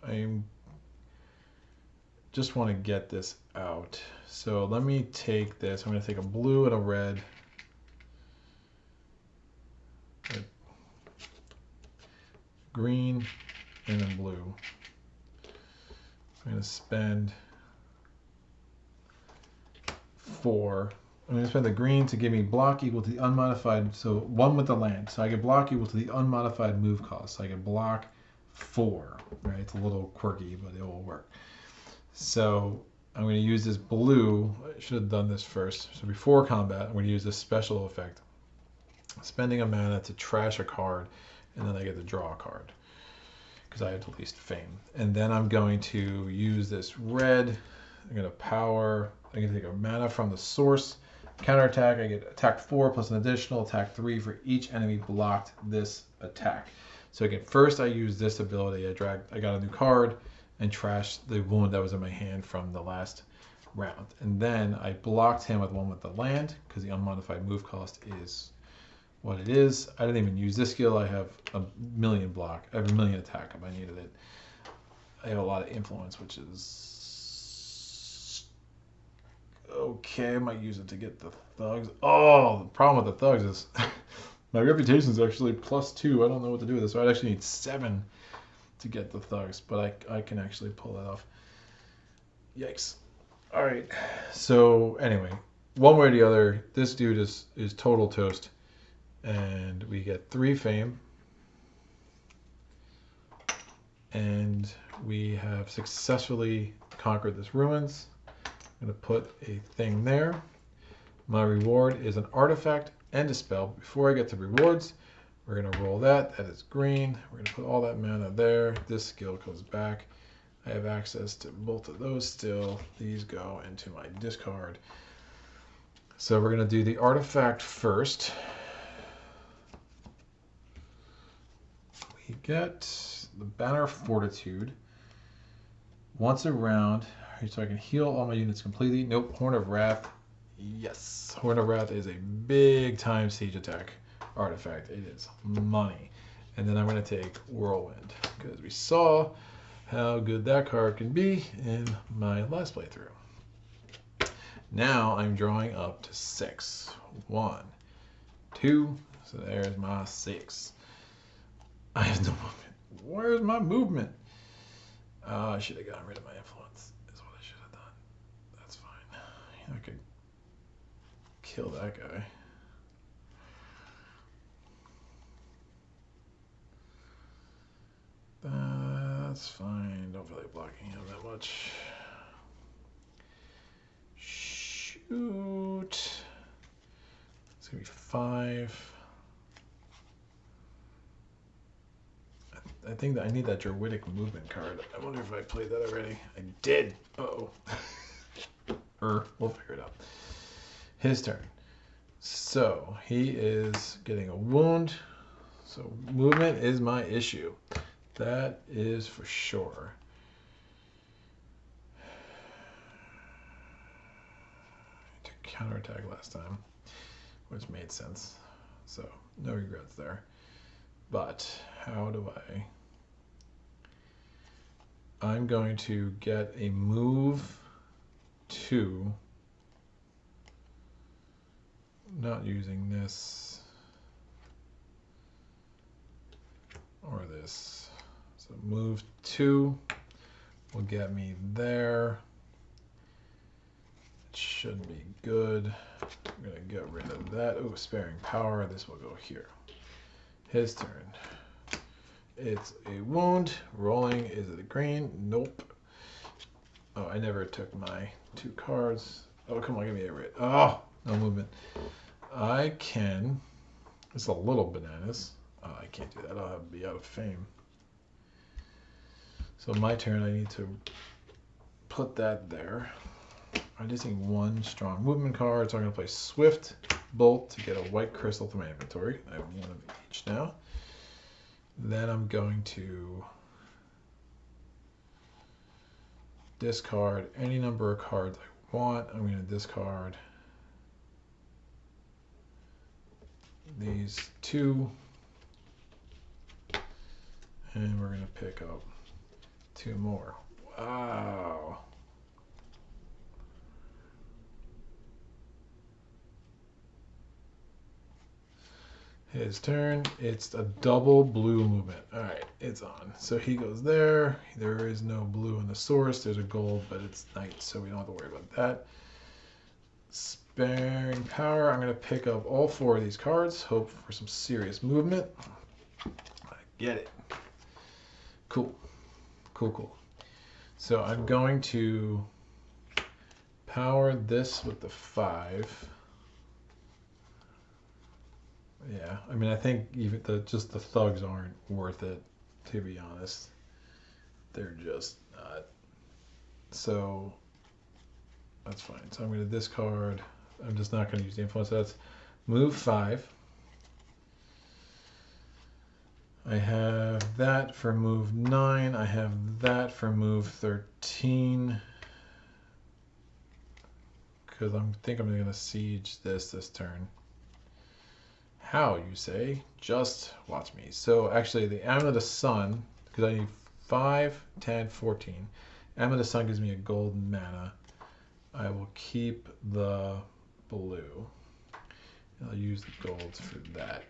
I just want to get this out. So let me take this. I'm going to take a blue and a red. Green and a blue. I'm going to spend 4. I'm going to spend the green to give me block equal to the unmodified, so 1 with the land. So I get block equal to the unmodified move cost. So I get block 4, right? It's a little quirky, but it will work. So I'm going to use this blue. I should have done this first. So before combat, I'm going to use this special effect. Spending a mana to trash a card, and then I get to draw a card because I have the least fame. And then I'm going to use this red. I'm going to power. I'm going to take a mana from the source. Counterattack, I get attack 4 plus an additional attack 3 for each enemy blocked this attack. So again, first I use this ability. I got a new card and trashed the wound that was in my hand from the last round. And then I blocked him with one with the land because the unmodified move cost is what it is. I didn't even use this skill. I have a million block. I have a million attack if I needed it. I have a lot of influence, which is okay. I might use it to get the thugs. Oh, the problem with the thugs is my reputation is actually +2. I don't know what to do with this. So I actually need 7 to get the thugs, but I can actually pull that off. Yikes. All right. So anyway, one way or the other, this dude is total toast, and we get 3 fame, and we have successfully conquered this ruins. I'm going to put a thing there. My reward is an artifact and a spell. Before I get to rewards, we're going to roll that. That is green. We're going to put all that mana there. This skill goes back. I have access to both of those still. These go into my discard. So we're going to do the artifact first. We get the Banner of Fortitude. Once a round, so I can heal all my units completely. Nope. Horn of Wrath. Yes. Horn of Wrath is a big time siege attack artifact. It is money. And then I'm going to take Whirlwind because we saw how good that card can be in my last playthrough. Now I'm drawing up to 6. 1, 2. So there's my 6. I have no movement. Where's my movement? I should have gotten rid of my influence. Is what I should have done. That's fine. I could kill that guy. That's fine. Don't feel like blocking him that much. Shoot. It's gonna be 5. I think that I need that Druidic movement card. I wonder if I played that already. I did. Uh-oh. We'll figure it out. His turn. So he is getting a wound. So movement is my issue. That is for sure. I took counterattack last time, which made sense. So no regrets there. But how do I'm going to get a move to, not using this or this. So move 2 will get me there. It should be good. I'm going to get rid of that. Oh, sparing power. This will go here. His turn. It's a wound. Rolling. Is it a green? Nope. Oh, I never took my 2 cards. Oh, come on, give me a red. Oh, no movement. I can. It's a little bananas. Oh, I can't do that. I'll be out of fame. So my turn, I need to put that there. I just need 1 strong movement card, so I'm going to play Swift Bolt to get a white crystal to my inventory. I have 1 of each now. Then I'm going to discard any number of cards I want. I'm going to discard these 2. And we're going to pick up 2 more. Wow. His turn. It's a double blue movement. All right, it's on. So he goes there. There is no blue in the source. There's a gold, but it's night, so we don't have to worry about that. Sparing power. I'm going to pick up all 4 of these cards. Hope for some serious movement. I get it. Cool. Cool, cool. So I'm going to power this with the 5. Yeah, I mean, I think even just the thugs aren't worth it, to be honest. They're just not. So that's fine. So I'm going to discard I'm just not going to use the influence. So that's move 5. I have that for move 9. I have that for move 13. Because I think I'm going to siege this turn. How, you say? Just watch me. So actually, the Amulet of the Sun, because I need 5, 10, 14. Amulet of the Sun gives me a gold mana. I will keep the blue. I'll use the golds for that.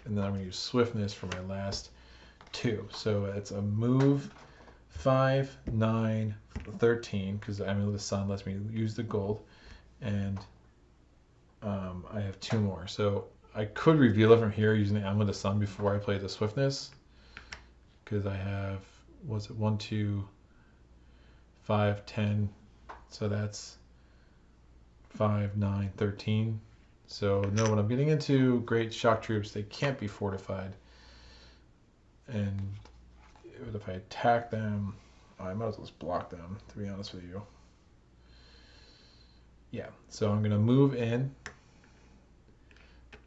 And then I'm going to use Swiftness for my last 2. So it's a move 5, 9, 13, because the Amulet of the Sun lets me use the gold. And I have 2 more. So I could reveal it from here using the Amulet of the Sun before I play the Swiftness. Because I have, what's it, 1, 2, 5, 10. So that's 5, 9, 13. So know what I'm getting into. Great shock troops. They can't be fortified. And if I attack them, I might as well just block them, to be honest with you. Yeah, so I'm going to move in.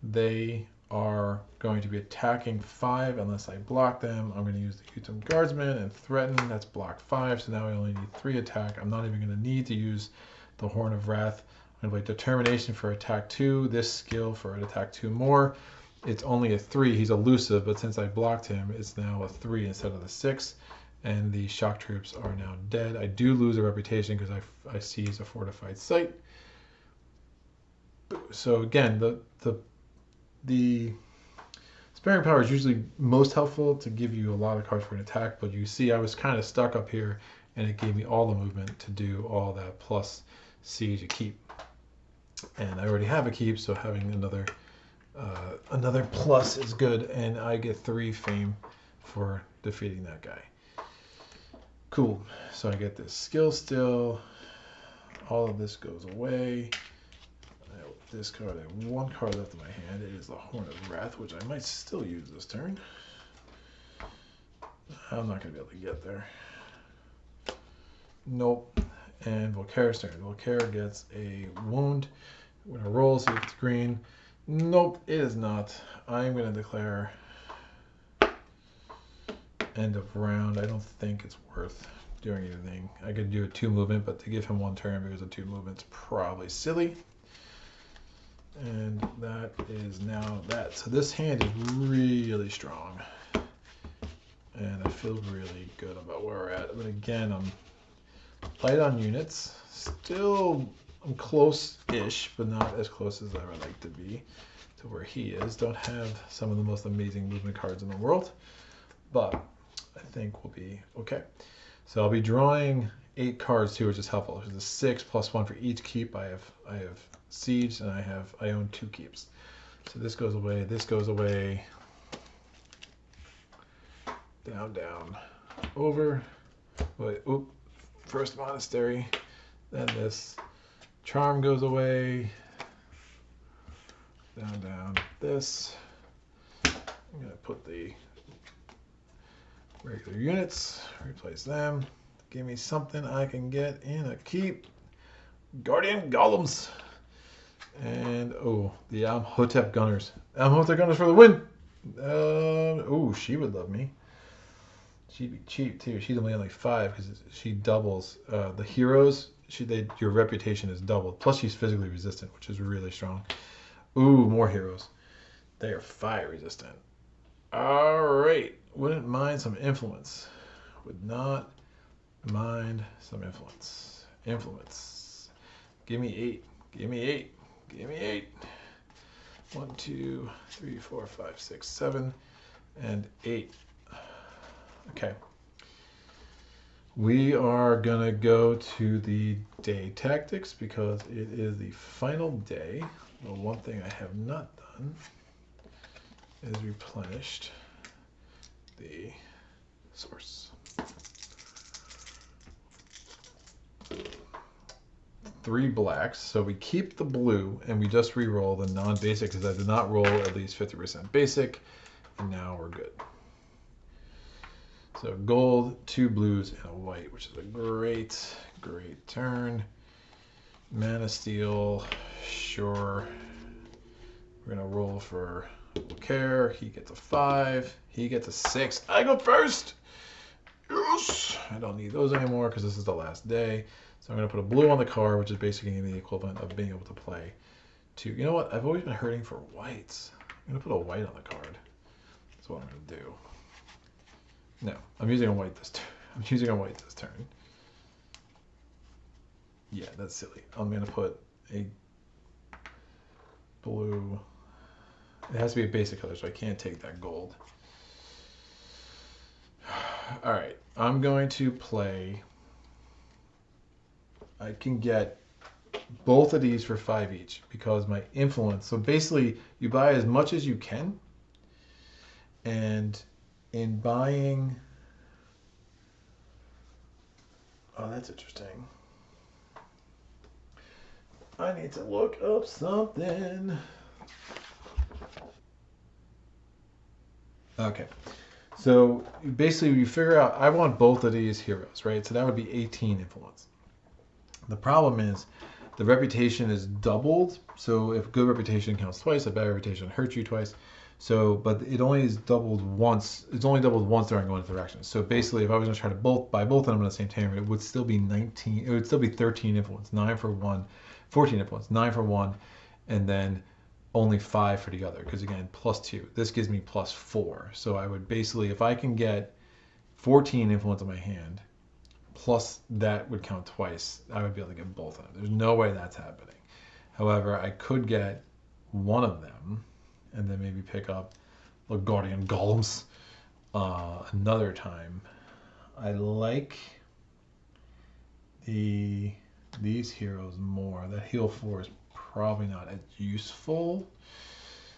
They are going to be attacking 5 unless I block them. I'm going to use the Utum Guardsman and threaten. That's block 5, so now I only need 3 attack. I'm not even going to need to use the Horn of Wrath. I'm going to play Determination for attack 2, this skill for an attack 2 more. It's only a 3. He's elusive, but since I blocked him, it's now a 3 instead of the 6. And the shock troops are now dead. I do lose a reputation because I seize a fortified site. So again, the sparing power is usually most helpful to give you a lot of cards for an attack, but you see I was kind of stuck up here, and it gave me all the movement to do all that plus siege a keep. And I already have a keep, so having another plus is good, and I get 3 fame for defeating that guy. Cool. So I get this skill still. All of this goes away. This card, I have 1 card left in my hand. It is the Horn of Wrath, which I might still use this turn. I'm not going to be able to get there. Nope. And Volkare's turn. Volkare gets a wound. When it rolls, it's green. Nope, it is not. I'm going to declare end of round. I don't think it's worth doing anything. I could do a 2 movement, but to give him 1 turn because of 2 movements, probably silly. And that is now that. So this hand is really strong. And I feel really good about where we're at. But again, I'm light on units. Still, I'm close-ish, but not as close as I would like to be to where he is. Don't have some of the most amazing movement cards in the world. But I think we'll be okay. So I'll be drawing 8 cards too, which is helpful. There's a 6 plus 1 for each keep. I have siege, and I own 2 keeps. So this goes away, this goes away. Down, down, over. Wait, oop. First monastery, then this. Charm goes away. Down, down, this. I'm gonna put the regular units, replace them. Give me something I can get in a keep. Guardian Golems. And, oh, the Amhotep Gunners. Amhotep Gunners for the win! Oh, she would love me. She'd be cheap, too. She'd only have like 5 because she doubles. The heroes, your reputation is doubled. Plus, she's physically resistant, which is really strong. Ooh, more heroes. They are fire resistant. All right. Wouldn't mind some influence. Would not mind some influence. Influence. Give me 8. Give me 8. Give me 8. 1, 2, 3, 4, 5, 6, 7, and 8. Okay. We are going to go to the day tactics because it is the final day. The one thing I have not done is replenished the source. 3 blacks, so we keep the blue and we just re-roll the non-basic because I did not roll at least 50% basic, and now we're good. So gold, 2 blues, and a white, which is a great, great turn. Mana Steel, sure. We're gonna roll for Volkare. He gets a 5. He gets a 6. I go first. Yes. I don't need those anymore because this is the last day. So I'm gonna put a blue on the card, which is basically the equivalent of being able to play 2. You know what? I've always been hurting for whites. I'm gonna put a white on the card. That's what I'm gonna do. No, I'm using a white this turn. I'm using a white this turn. Yeah, that's silly. I'm gonna put a blue. It has to be a basic color, so I can't take that gold. All right, I'm going to play. I can get both of these for 5 each because my influence. So basically, you buy as much as you can, and in buying. Oh, that's interesting. I need to look up something. Okay, so basically you figure out, I want both of these heroes, right? So that would be 18 influence. The problem is the reputation is doubled. So if good reputation counts twice, a bad reputation hurts you twice. So, but it only is doubled once. It's only doubled once during one interaction. So basically, if I was going to try to buy both of them at the same time, it would still be 19. It would still be 13 influence, 9 for one, 14 influence, 9 for one, and then only 5 for the other. Because again, +2. This gives me +4. So I would basically, if I can get 14 influence in my hand, plus that would count twice, I would be able to get both of them. There's no way that's happening. However, I could get one of them and then maybe pick up the Guardian Golems another time. I like these heroes more. The heal 4 is probably not as useful.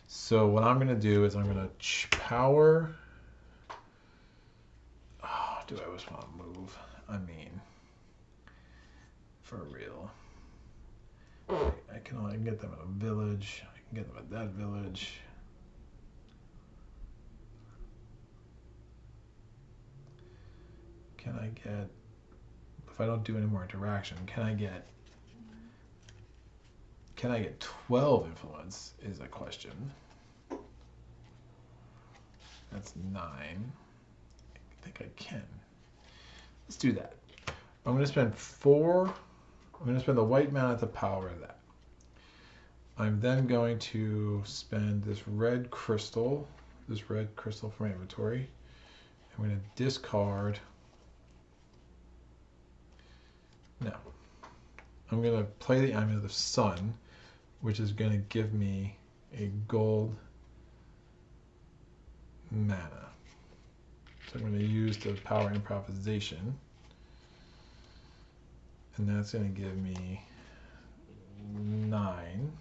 So what I'm going to do is I'm going to power. Oh, do I just want to move? I mean, for real. I can only get them at a village. I can get them at that village. Can I get, if I don't do any more interaction, can I get 12 influence is a question. That's 9. I think I can. Let's do that. I'm going to spend 4. I'm going to spend the white mana to power that. I'm then going to spend this red crystal from my inventory. I'm going to discard. No. I'm going to play the Amulet of the Sun, which is going to give me a gold mana. So I'm going to use the power improvisation. And that's going to give me 9,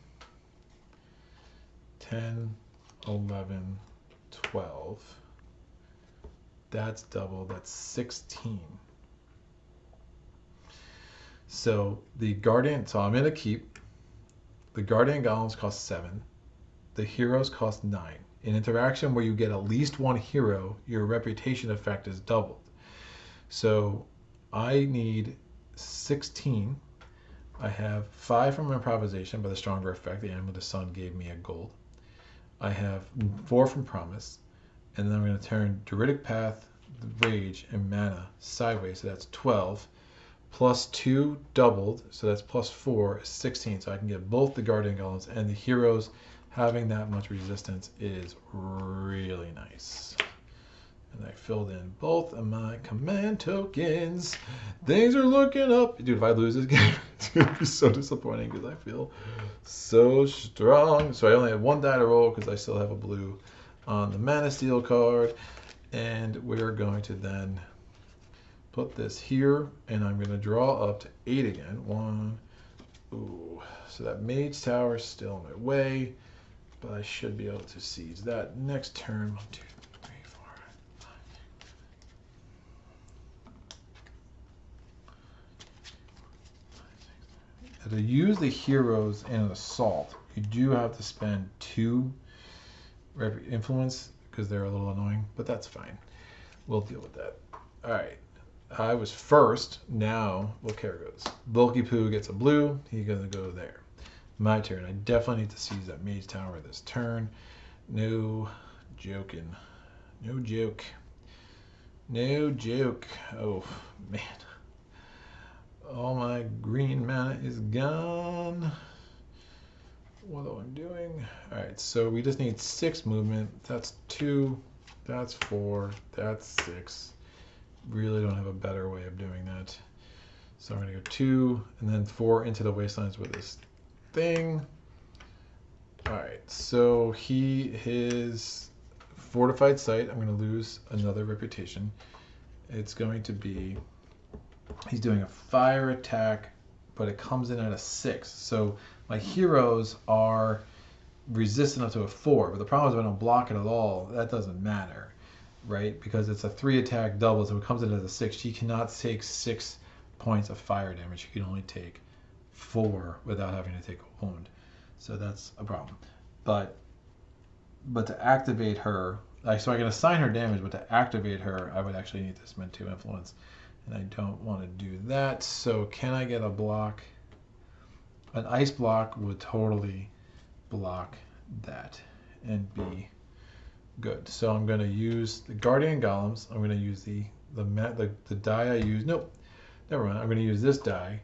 10, 11, 12. That's double. That's 16. So the Guardian, so I'm going to keep. The Guardian Golems cost 7. The heroes cost 9. In interaction where you get at least one hero, your reputation effect is doubled. So I need 16. I have 5 from improvisation by the stronger effect. The Amulet of the Sun gave me a gold. I have 4 from promise. And then I'm going to turn Druidic Path, Rage, and Mana sideways. So that's 12. Plus 2 doubled. So that's plus 4 is 16. So I can get both the Guardian Golems and the heroes. Having that much resistance is really nice. And I filled in both of my command tokens. Things are looking up. Dude, if I lose this game, it's going to be so disappointing because I feel so strong. So I only have 1 die to roll because I still have a blue on the Mana Steel card. And we're going to then put this here. And I'm going to draw up to 8 again. 1. Ooh. So that Mage Tower is still in my way. But I should be able to seize that next turn. 1, 2, 3, 4, 5. To use the heroes in an assault, you do have to spend 2 influence because they're a little annoying, but that's fine. We'll deal with that. All right. I was first. Now Volkare goes. Bulky Poo gets a blue. He's gonna go there. My turn. I definitely need to seize that Mage Tower this turn. No joking. No joke. No joke. Oh man. All my green mana is gone. What am I doing? All right, so we just need 6 movement. That's 2. That's 4. That's 6. Really don't have a better way of doing that. So I'm gonna go 2 and then 4 into the wastelands with this thing. All right, so his fortified site, I'm gonna lose another reputation. It's going to be, he's doing a fire attack, but it comes in at a 6. So my heroes are resistant up to a 4, but the problem is if I don't block it at all, that doesn't matter, right? Because it's a 3 attack double, so it comes in as a 6. She cannot take 6 points of fire damage. She can only take 4 without having to take a wound. So that's a problem. But to activate her, so I can assign her damage, but to activate her, I would actually need this Mentu influence. And I don't want to do that. So can I get a block? An ice block would totally block that and be good. So I'm going to use the Guardian Golems. I'm going to use the die I use. Nope, never mind. I'm going to use this die.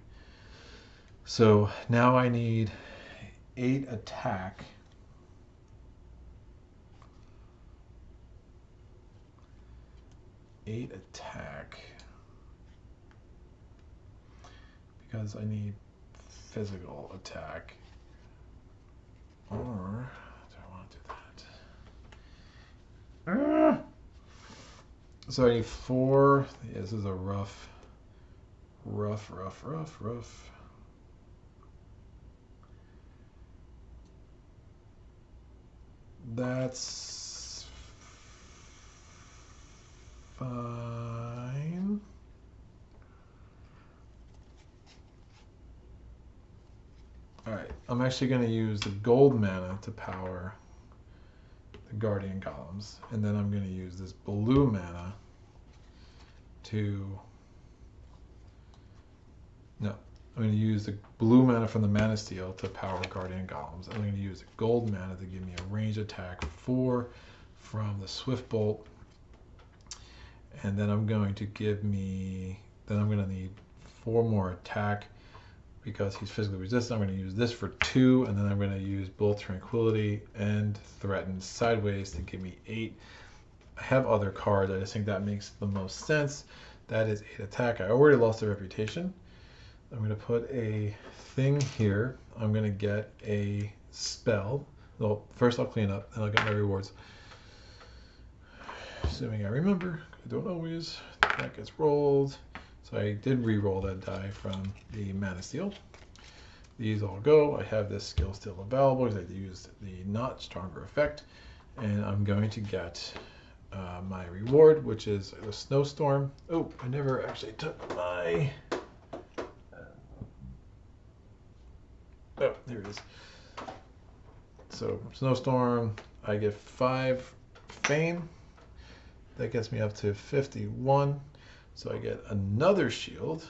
So now I need 8 attack. Because I need physical attack. Or do I want to do that? So I need 4. Yeah, this is a rough. That's fine. All right, I'm actually going to use the gold mana to power the Guardian Golems, and then I'm going to use this blue mana to... No, I'm going to use the blue mana from the Mana Steel to power Guardian Golems. I'm going to use the gold mana to give me a range attack 4 from the Swift Bolt, and then I'm going to give me... Then I'm going to need 4 more attack because he's physically resistant. I'm going to use this for 2, and then I'm going to use both Tranquility and Threaten sideways to give me 8. I have other cards. I just think that makes the most sense. That is 8 attack. I already lost a reputation. I'm going to put a thing here. I'm going to get a spell. Well, first I'll clean up, and I'll get my rewards. Assuming I remember. I don't always. That gets rolled. So I did re-roll that die from the Mana Steel. These all go. I have this skill still available because I used the not stronger effect. And I'm going to get my reward, which is a snowstorm. Oh, I never actually took my... Oh, there it is. So snowstorm, I get 5 fame. That gets me up to 51. So I get another shield.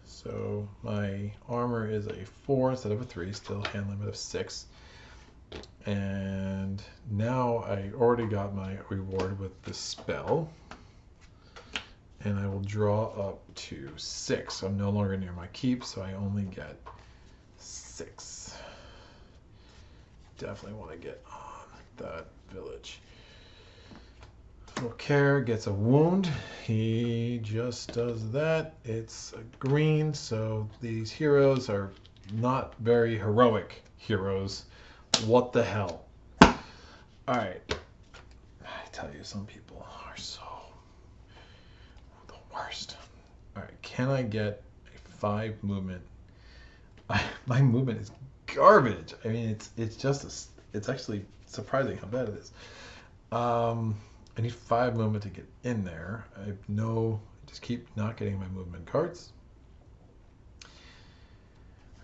So my armor is a 4 instead of a 3, still hand limit of 6. And now I already got my reward with the spell. And I will draw up to 6. I'm no longer near my keep, so I only get 6. Definitely want to get on that village. Volkare gets a wound. He just does that. It's a green, so these heroes are not very heroic heroes. What the hell? Alright. I tell you, some people are so the worst. Alright, can I get a 5 movement? My movement is garbage. I mean, it's actually surprising how bad it is. I need 5 movement to get in there. I just keep not getting my movement cards. I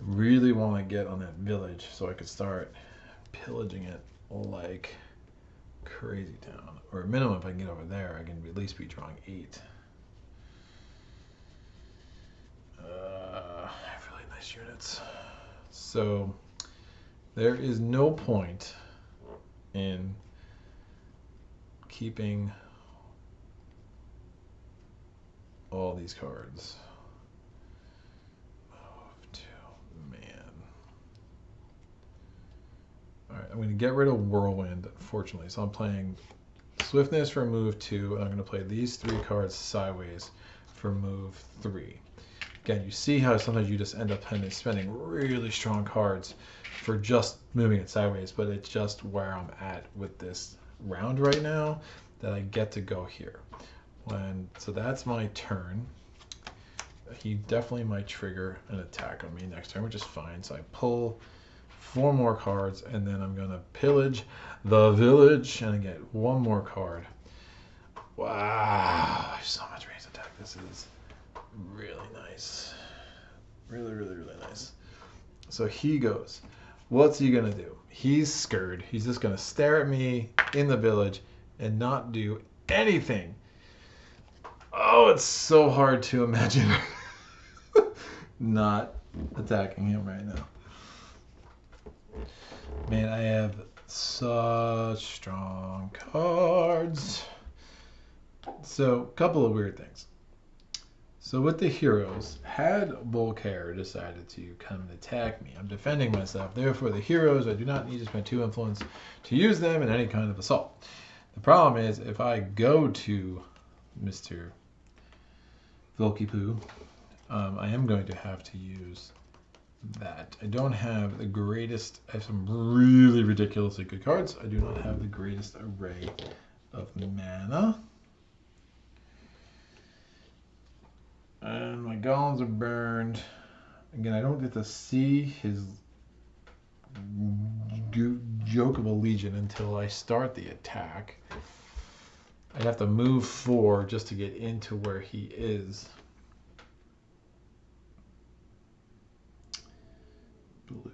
really want to get on that village so I could start pillaging it like crazy town. Or at minimum, if I can get over there, I can at least be drawing 8. I have really nice units. So there is no point in keeping all these cards. Move to man. Alright, I'm going to get rid of Whirlwind, unfortunately. So I'm playing Swiftness for move 2, and I'm going to play these 3 cards sideways for move 3. Again, you see how sometimes you just end up spending really strong cards for just moving it sideways, but it's just where I'm at with this round right now that I get to go here. So that's my turn. He definitely might trigger an attack on me next turn, which is fine. So I pull 4 more cards, and then I'm going to pillage the village and I get 1 more card. Wow, I have so much range attack. This is really nice. Really, really, really nice. So he goes. What's he going to do? He's scared. He's just going to stare at me in the village and not do anything. Oh, it's so hard to imagine not attacking him right now. Man, I have such strong cards. So, a couple of weird things. So with the heroes, had Volkare decided to come and attack me, I'm defending myself. Therefore, the heroes, I do not need to spend 2 influence to use them in any kind of assault. The problem is, if I go to Mr. Volkipoo, I am going to have to use that. I don't have the greatest. I have some really ridiculously good cards. I do not have the greatest array of mana. And my golems are burned. Again, I don't get to see his joke of a legion until I start the attack. I'd have to move 4 just to get into where he is. Blue.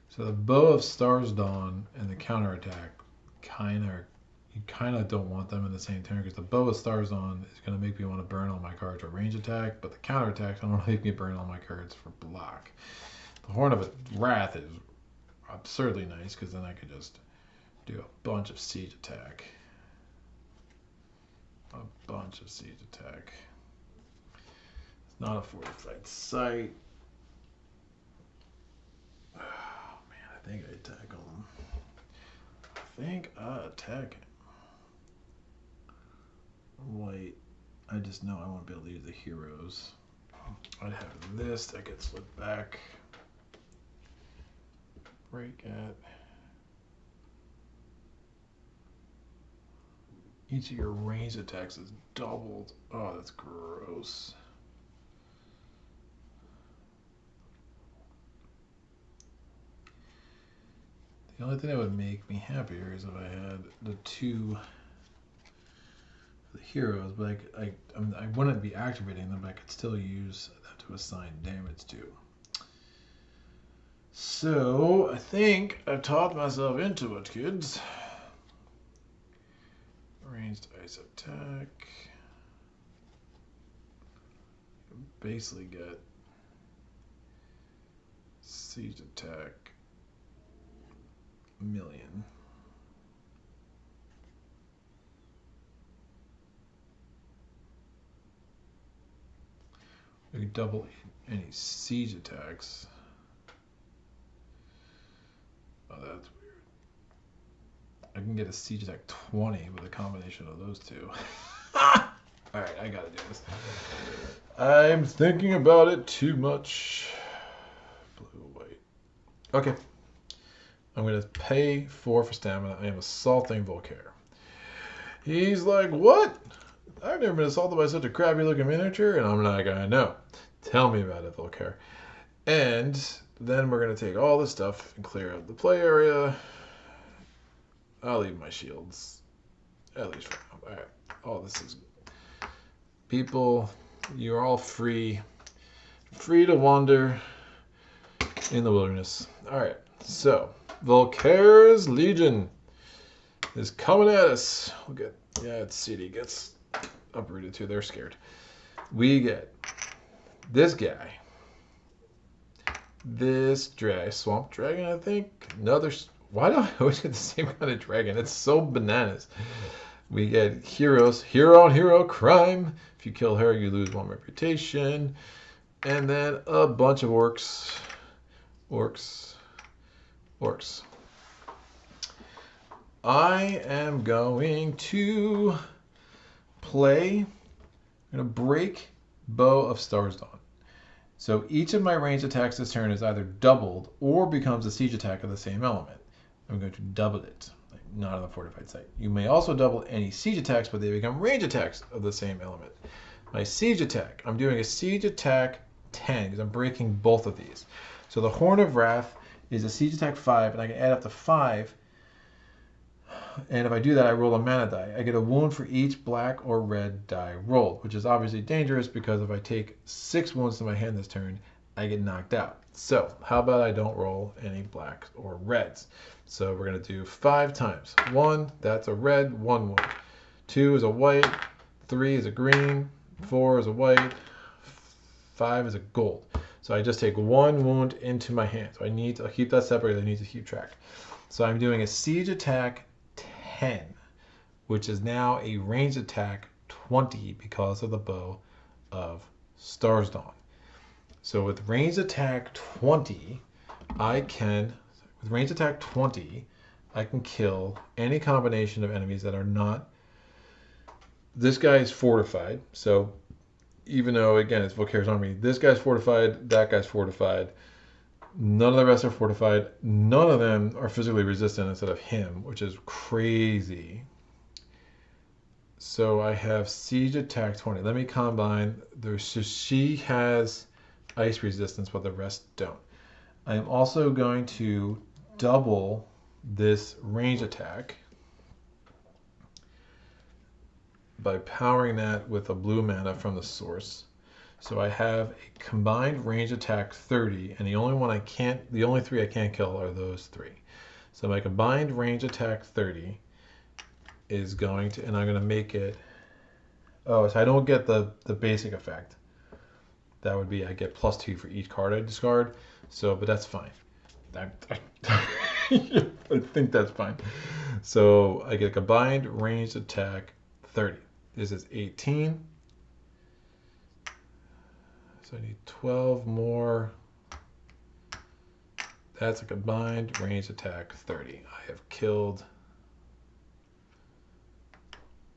So the Bow of Stars Dawn and the counterattack you kind of don't want them in the same turn, because the Bow of Stars Dawn is going to make me want to burn all my cards for range attack, but the counterattack don't want to make me burn all my cards for block. The Horn of Wrath is absurdly nice, because then I could just do a bunch of siege attack. A bunch of siege attack. It's not a fortified site. Oh man, I think I attack him. I think I attack him. Wait, I just know I won't be able to use the heroes. I'd have this that gets flipped back. Break at. Each of your range attacks is doubled. Oh, that's gross. The only thing that would make me happier is if I had the 2 the heroes, but I wouldn't be activating them, but I could still use them to assign damage to. So, I think I've talked myself into it, kids. Ranged ice attack. Basically get siege attack. Million. We can double any siege attacks. Oh, that's weird. I can get a siege attack 20 with a combination of those 2. Alright, I gotta do this. I'm thinking about it too much. Blue, white. Okay. I'm going to pay 4 for stamina. I am assaulting Volkare. He's like, what? I've never been assaulted by such a crappy looking miniature. And I'm like, I know. Tell me about it, Volkare. And then we're going to take all this stuff and clear out the play area. I'll leave my shields. At least for now. Alright. Oh, this is... People, you're all free. Free to wander in the wilderness. Alright, so Volkare's Legion is coming at us. We'll get, yeah, it's CD gets uprooted too. They're scared. We get this guy. This swamp dragon, I think. Another. Why do I always get the same kind of dragon? It's so bananas. We get heroes. Hero on hero crime. If you kill her, you lose 1 reputation. And then a bunch of orcs. Orcs. I am going to play. I'm going to break Bow of Stars Dawn. So each of my ranged attacks this turn is either doubled or becomes a siege attack of the same element. I'm going to double it, not on the fortified site. You may also double any siege attacks, but they become range attacks of the same element. My siege attack, I'm doing a siege attack 10 because I'm breaking both of these. So the Horn of Wrath is a siege attack 5, and I can add up to 5. And if I do that, I roll a mana die. I get a wound for each black or red die rolled, which is obviously dangerous because if I take 6 wounds to my hand this turn, I get knocked out. So how about I don't roll any blacks or reds? So we're going to do 5 times. 1, that's a red, 1 wound. 2 is a white, 3 is a green, 4 is a white, 5 is a gold. So I just take 1 wound into my hand. So I need to keep that separate. I need to keep track. So I'm doing a siege attack 10, which is now a ranged attack 20 because of the Bow of Stars Dawn. So with ranged attack 20, I can kill any combination of enemies that are not. This guy is fortified, so even though again it's Volkare's army, this guy's fortified, that guy's fortified. None of the rest are fortified. None of them are physically resistant instead of him, which is crazy. So I have siege attack 20. Let me combine. So she has ice resistance, but the rest don't. I am also going to double this range attack by powering that with a blue mana from the source. So I have a combined range attack 30, and the only 3 I can't kill are those 3. So my combined range attack 30 is going to, and I'm going to make it, so I don't get the basic effect. That would be I get +2 for each card I discard. So, but that's fine. I think that's fine. So I get a combined ranged attack 30. This is 18. So I need 12 more. That's a combined range attack 30. I have killed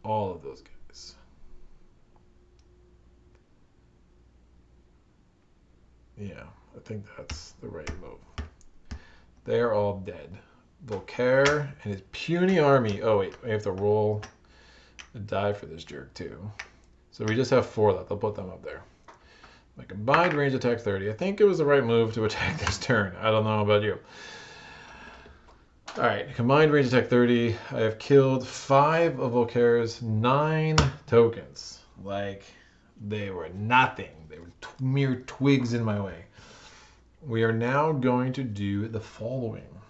all of those guys. Yeah, I think that's the right move. They're all dead. Volkare and his puny army. Oh wait, I have to roll a die for this jerk too. So we just have 4 left. I'll put them up there. My combined range attack 30. I think it was the right move to attack this turn. I don't know about you. Alright, combined range attack 30. I have killed 5 of Volkare's 9 tokens. Like, they were nothing. They were mere twigs in my way. We are now going to do the following.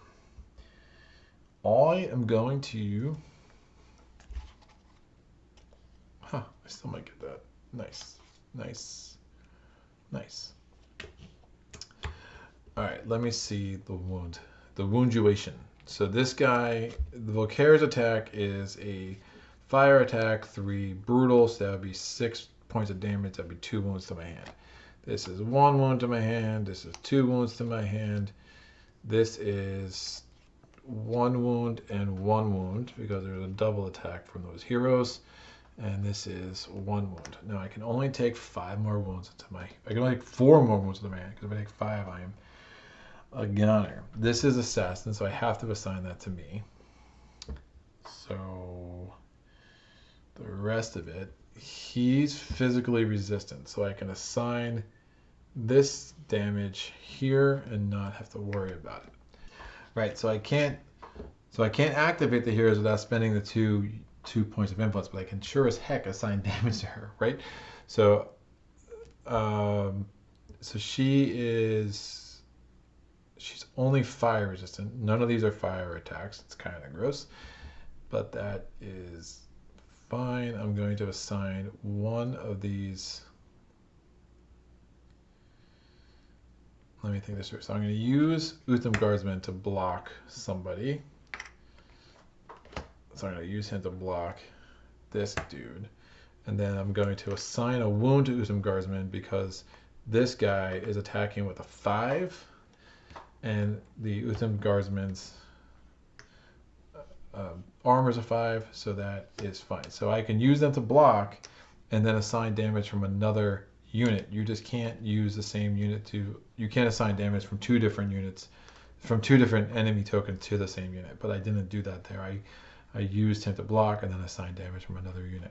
I am going to... I still might get that. Nice. Alright, let me see the wound. The wounduation. So this guy, the Volkare's attack is a fire attack 3 brutal, so that would be 6 points of damage. That would be 2 wounds to my hand. This is 1 wound to my hand. This is 2 wounds to my hand. This is 1 wound and 1 wound because there's a double attack from those heroes. And this is 1 wound. Now I can only take 5 more wounds into my... I can only take 4 more wounds into my hand because if I take 5, I am a gunner. This is assassin, so I have to assign that to me. So the rest of it, he's physically resistant, so I can assign this damage here and not have to worry about it. Right, so I can't activate the heroes without spending the 2 2 points of influence, but I can sure as heck assign damage to her, right? So, so she's only fire resistant. None of these are fire attacks. It's kind of gross, but that is fine. I'm going to assign one of these. Let me think this through. So I'm going to use Utham Guardsman to block somebody. So I'm going to use him to block this dude. And then I'm going to assign a wound to Utham Guardsman because this guy is attacking with a 5. And the Utham Guardsman's armor is a 5, so that is fine. So I can use them to block and then assign damage from another unit. You just can't use the same unit to, you can't assign damage from 2 different units, from 2 different enemy tokens to the same unit. But I didn't do that there. I used him to block and then assign damage from another unit.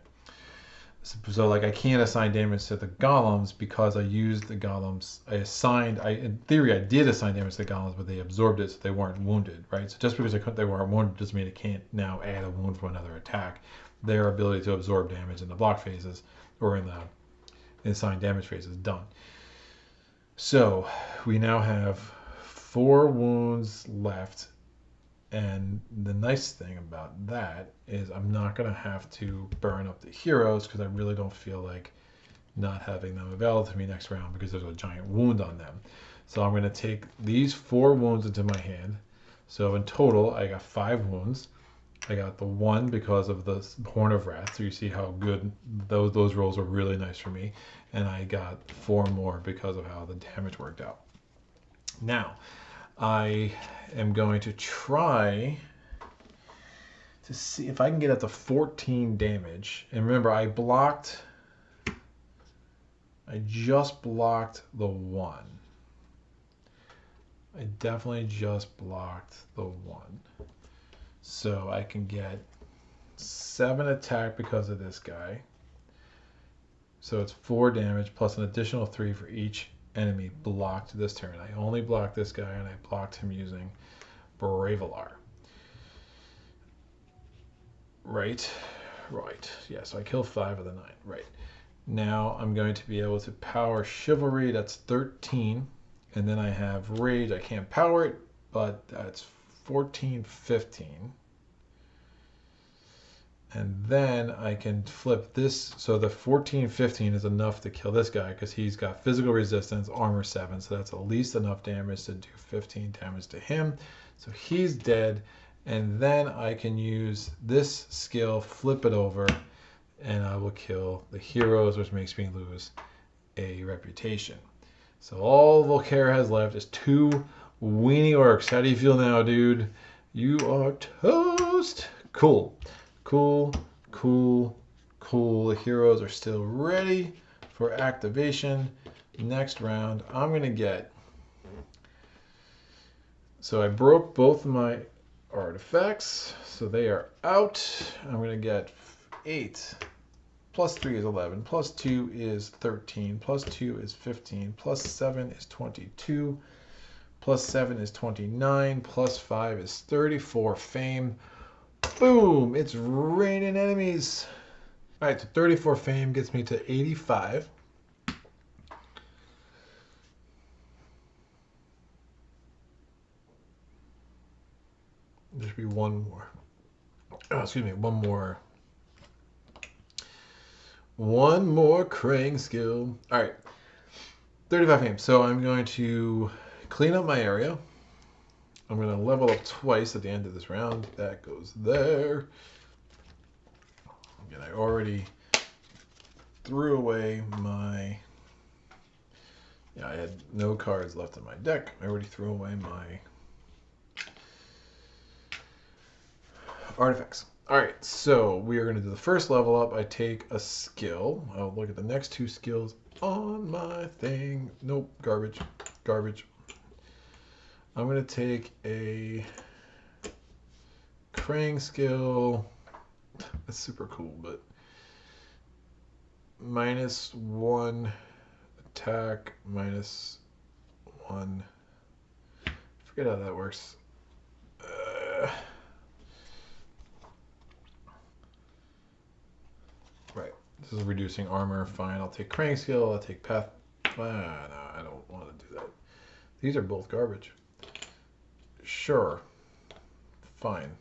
So like I can't assign damage to the golems because I used the golems. In theory I did assign damage to the golems, but they absorbed it, so they weren't wounded, right? So just because they weren't wounded doesn't mean it can't now add a wound from another attack. Their ability to absorb damage in the block phases or in the assigned damage phase is done. So we now have 4 wounds left. And the nice thing about that is I'm not going to have to burn up the heroes because I really don't feel like not having them available to me next round because there's a giant wound on them. So I'm going to take these 4 wounds into my hand. So in total, I got 5 wounds. I got the 1 because of the Horn of Wrath. So you see how good those rolls are really nice for me. And I got 4 more because of how the damage worked out. Now, I am going to try to see if I can get up to 14 damage. And remember, I just blocked the 1. I definitely just blocked the 1. So I can get 7 attack because of this guy. So it's 4 damage plus an additional 3 for each enemy blocked this turn. I only blocked this guy and I blocked him using Braevalar. Right. Yeah, so I killed 5 of the 9. Right. Now I'm going to be able to power Chivalry. That's 13. And then I have Rage. I can't power it, but that's 14, 15. And then I can flip this. So the 14, 15 is enough to kill this guy because he's got physical resistance, armor 7. So that's at least enough damage to do 15 damage to him. So he's dead. And then I can use this skill, flip it over, and I will kill the heroes, which makes me lose a reputation. So all Volkare has left is 2 weenie orcs. How do you feel now, dude? You are toast. Cool. The heroes are still ready for activation. Next round, I'm going to get... So I broke both of my artifacts, so they are out. I'm going to get 8. Plus 3 is 11. Plus 2 is 13. Plus 2 is 15. Plus 7 is 22. Plus 7 is 29. Plus 5 is 34 fame. Boom! It's raining enemies. All right, so 34 fame gets me to 85. There should be one more. Oh, excuse me, one more. One more Krang skill. All right, 35 fame. So I'm going to clean up my area. I'm going to level up twice at the end of this round. That goes there. Again, I already threw away my... Yeah, I had no cards left in my deck. I already threw away my artifacts. All right, so we are going to do the first level up. I take a skill. I'll look at the next 2 skills on my thing. Nope, garbage. I'm going to take a Krang skill. That's super cool, but -1 attack, -1. Forget how that works. Right. This is reducing armor. Fine. I'll take Crank Skill. I'll take Path. No, I don't want to do that. These are both garbage. Sure. Fine.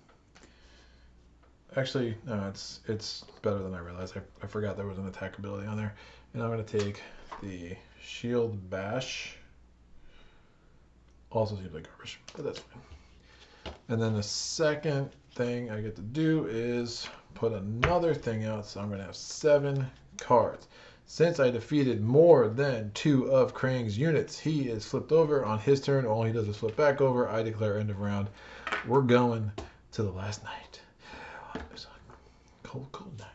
Actually, no, it's better than I realized. I forgot there was an attack ability on there. And I'm going to take the Shield Bash. Also seems like garbage, but that's fine. And then the second thing I get to do is put another thing out. So I'm going to have 7 cards. Since I defeated more than 2 of Krang's units, he is flipped over. On his turn, all he does is flip back over. I declare end of round. We're going to the last night. There's a cold night.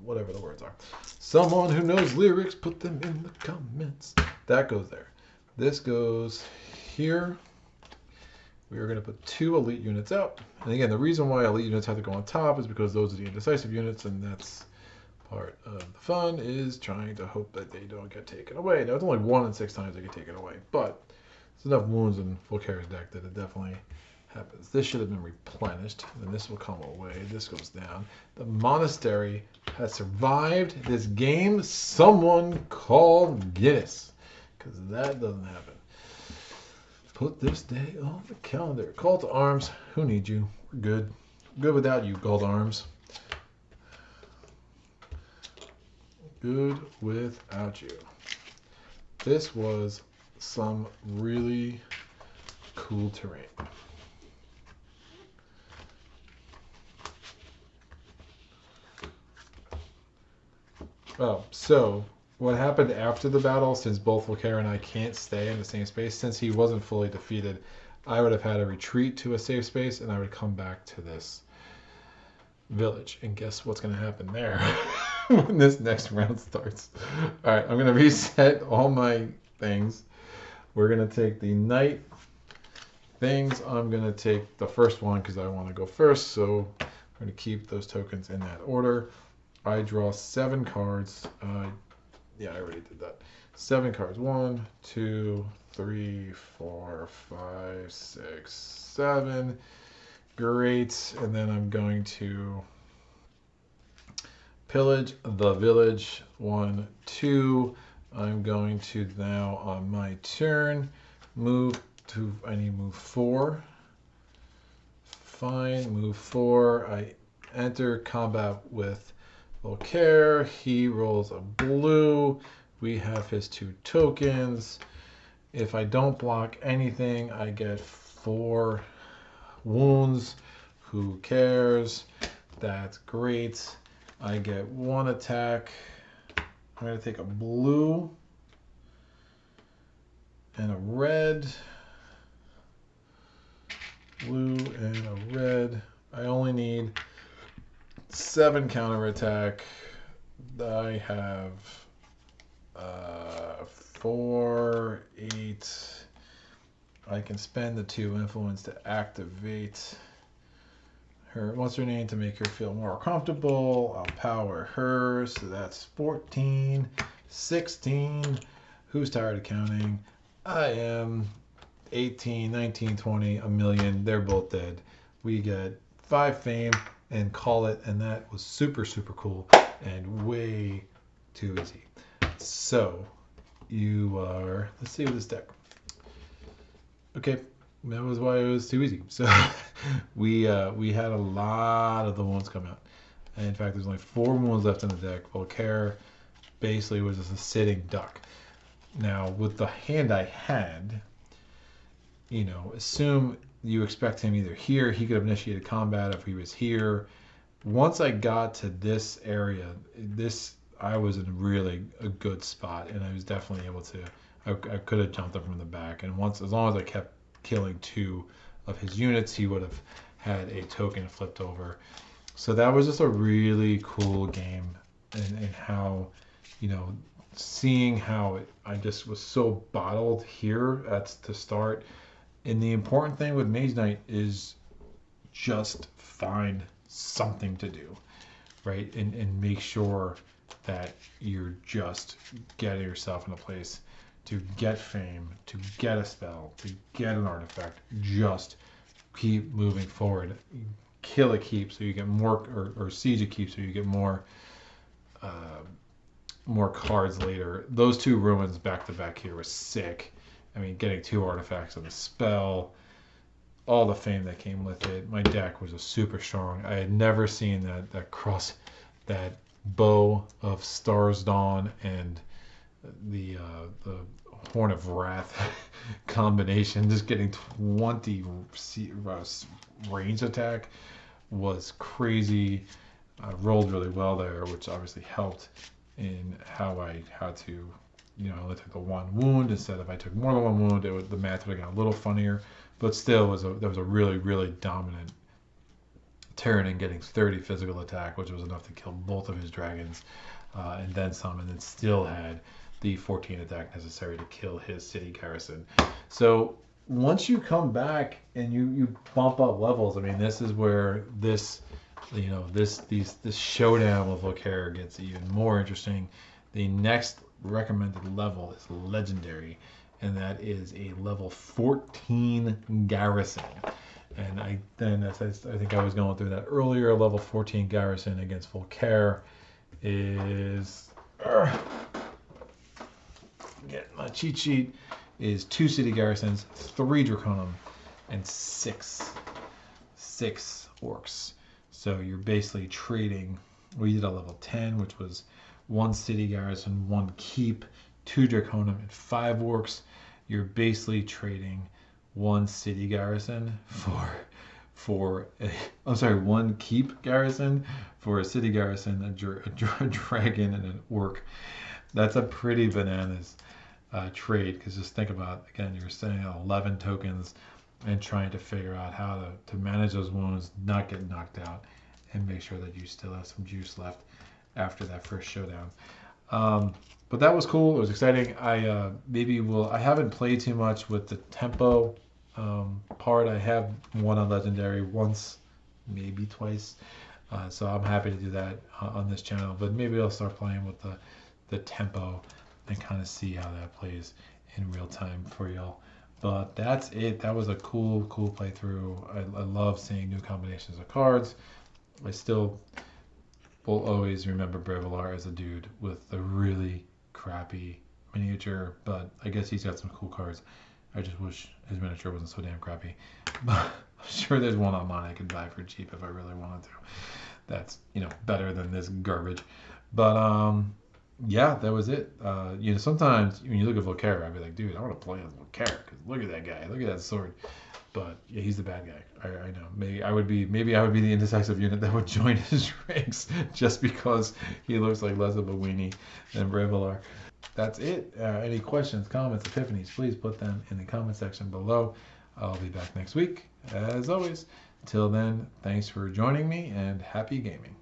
Whatever the words are. Someone who knows lyrics, put them in the comments. That goes there. This goes here. We are going to put 2 elite units out. And again, the reason why elite units have to go on top is because those are the indecisive units, and that's part of the fun, is trying to hope that they don't get taken away. Now, it's only 1 in 6 times they get taken away, but there's enough wounds in Volkare's deck that it definitely happens. This should have been replenished, and this will come away. This goes down. The monastery has survived this game. Someone call Guinness, because that doesn't happen. Put this day on the calendar. Call to arms. Who needs you? We're good. Good without you, Gold Arms. Good without you. This was some really cool terrain. Oh, so what happened after the battle, since both Volkare and I can't stay in the same space, since he wasn't fully defeated, I would have had to retreat to a safe space, and I would come back to this village. And guess what's going to happen there when this next round starts? All right, I'm going to reset all my things. We're going to take the night things. I'm going to take the first one because I want to go first, so I'm going to keep those tokens in that order. I draw 7 cards. Yeah, I already did that. 7 cards. 1, 2, 3, 4, 5, 6, 7. Great. And then I'm going to pillage the village. 1, 2. I'm going to now, on my turn, move to, I need to move 4. Fine, move 4. I enter combat with Volkare. He rolls a blue. We have his 2 tokens. If I don't block anything, I get 4 wounds. Who cares? That's great. I get 1 attack. I'm going to take a blue and a red. Blue and a red. I only need 7 counterattack. I have 4, 8. I can spend the 2 influence to activate her. What's her name to make her feel more comfortable? I'll power her, so that's 14, 16. Who's tired of counting? I am. 18, 19, 20, a million. They're both dead. We get 5 fame and call it, and that was super, super cool and way too easy. So you are, let's see this deck. Okay, that was why it was too easy. So we had a lot of the ones come out. And in fact, there's only 4 ones left in the deck. Volkare basically was just a sitting duck. Now, with the hand I had, you know, assume you expect him either here, he could have initiated combat if he was here. Once I got to this area, I was in really a good spot, and I was definitely able to, I could have jumped up from the back, and once, as long as I kept killing 2 of his units, he would have had a token flipped over. So that was just a really cool game, and how, you know, seeing how I just was so bottled here to start. And the important thing with Mage Knight is just find something to do, right? And make sure that you're just getting yourself in a place to get fame, to get a spell, to get an artifact. Just keep moving forward. Kill a keep so you get more, or siege a keep so you get more more cards later. Those 2 ruins back to back here was sick. I mean, getting 2 artifacts on the spell, all the fame that came with it. My deck was a super strong. I had never seen that bow of Star's Dawn and the Horn of Wrath combination. Just getting 20 range attack was crazy. I rolled really well there, which obviously helped in how I had to, you know, I only took the 1 wound instead of I took more than 1 wound. The math would have got a little funnier, but still that was a really, really dominant Tyrannin getting 30 physical attack, which was enough to kill both of his dragons, and then some, and then still had the 14 attack necessary to kill his city garrison. So once you come back and you bump up levels, I mean, this is where this showdown with Volkare gets even more interesting. The next recommended level is legendary, and that is a level 14 garrison. And I think I was going through that earlier. Level 14 garrison against Volkare is get my cheat sheet is 2 city garrisons, 3 Draconum, and 6 orcs. So you're basically trading. We did a level 10, which was 1 city garrison, 1 keep, 2 Draconum, and 5 orcs. You're basically trading 1 city garrison for 1 keep garrison for a city garrison, a dragon, and an orc. That's a pretty bananas trade, because just think about, again, you're sending out 11 tokens and trying to figure out how to manage those wounds, not get knocked out, and make sure that you still have some juice left after that first showdown. But that was cool. It was exciting. I haven't played too much with the tempo part. I have won on Legendary once, maybe twice. So I'm happy to do that on this channel. But maybe I'll start playing with the tempo and kind of see how that plays in real time for y'all. But that's it. That was a cool playthrough. I love seeing new combinations of cards. I still will always remember Braevalar as a dude with a really crappy miniature, but I guess he's got some cool cards. I just wish his miniature wasn't so damn crappy. But I'm sure there's one online I could buy for cheap if I really wanted to. That's, better than this garbage. But yeah, that was it. Sometimes when you look at Volkare, I'd be like, dude, I want to play as Volkare because look at that guy, look at that sword. But yeah, he's the bad guy. I know. Maybe I would be the indecisive unit that would join his ranks just because he looks like less of a weenie than Braevalar. That's it. Any questions, comments, epiphanies, please put them in the comment section below. I'll be back next week, as always. Till then, thanks for joining me and happy gaming.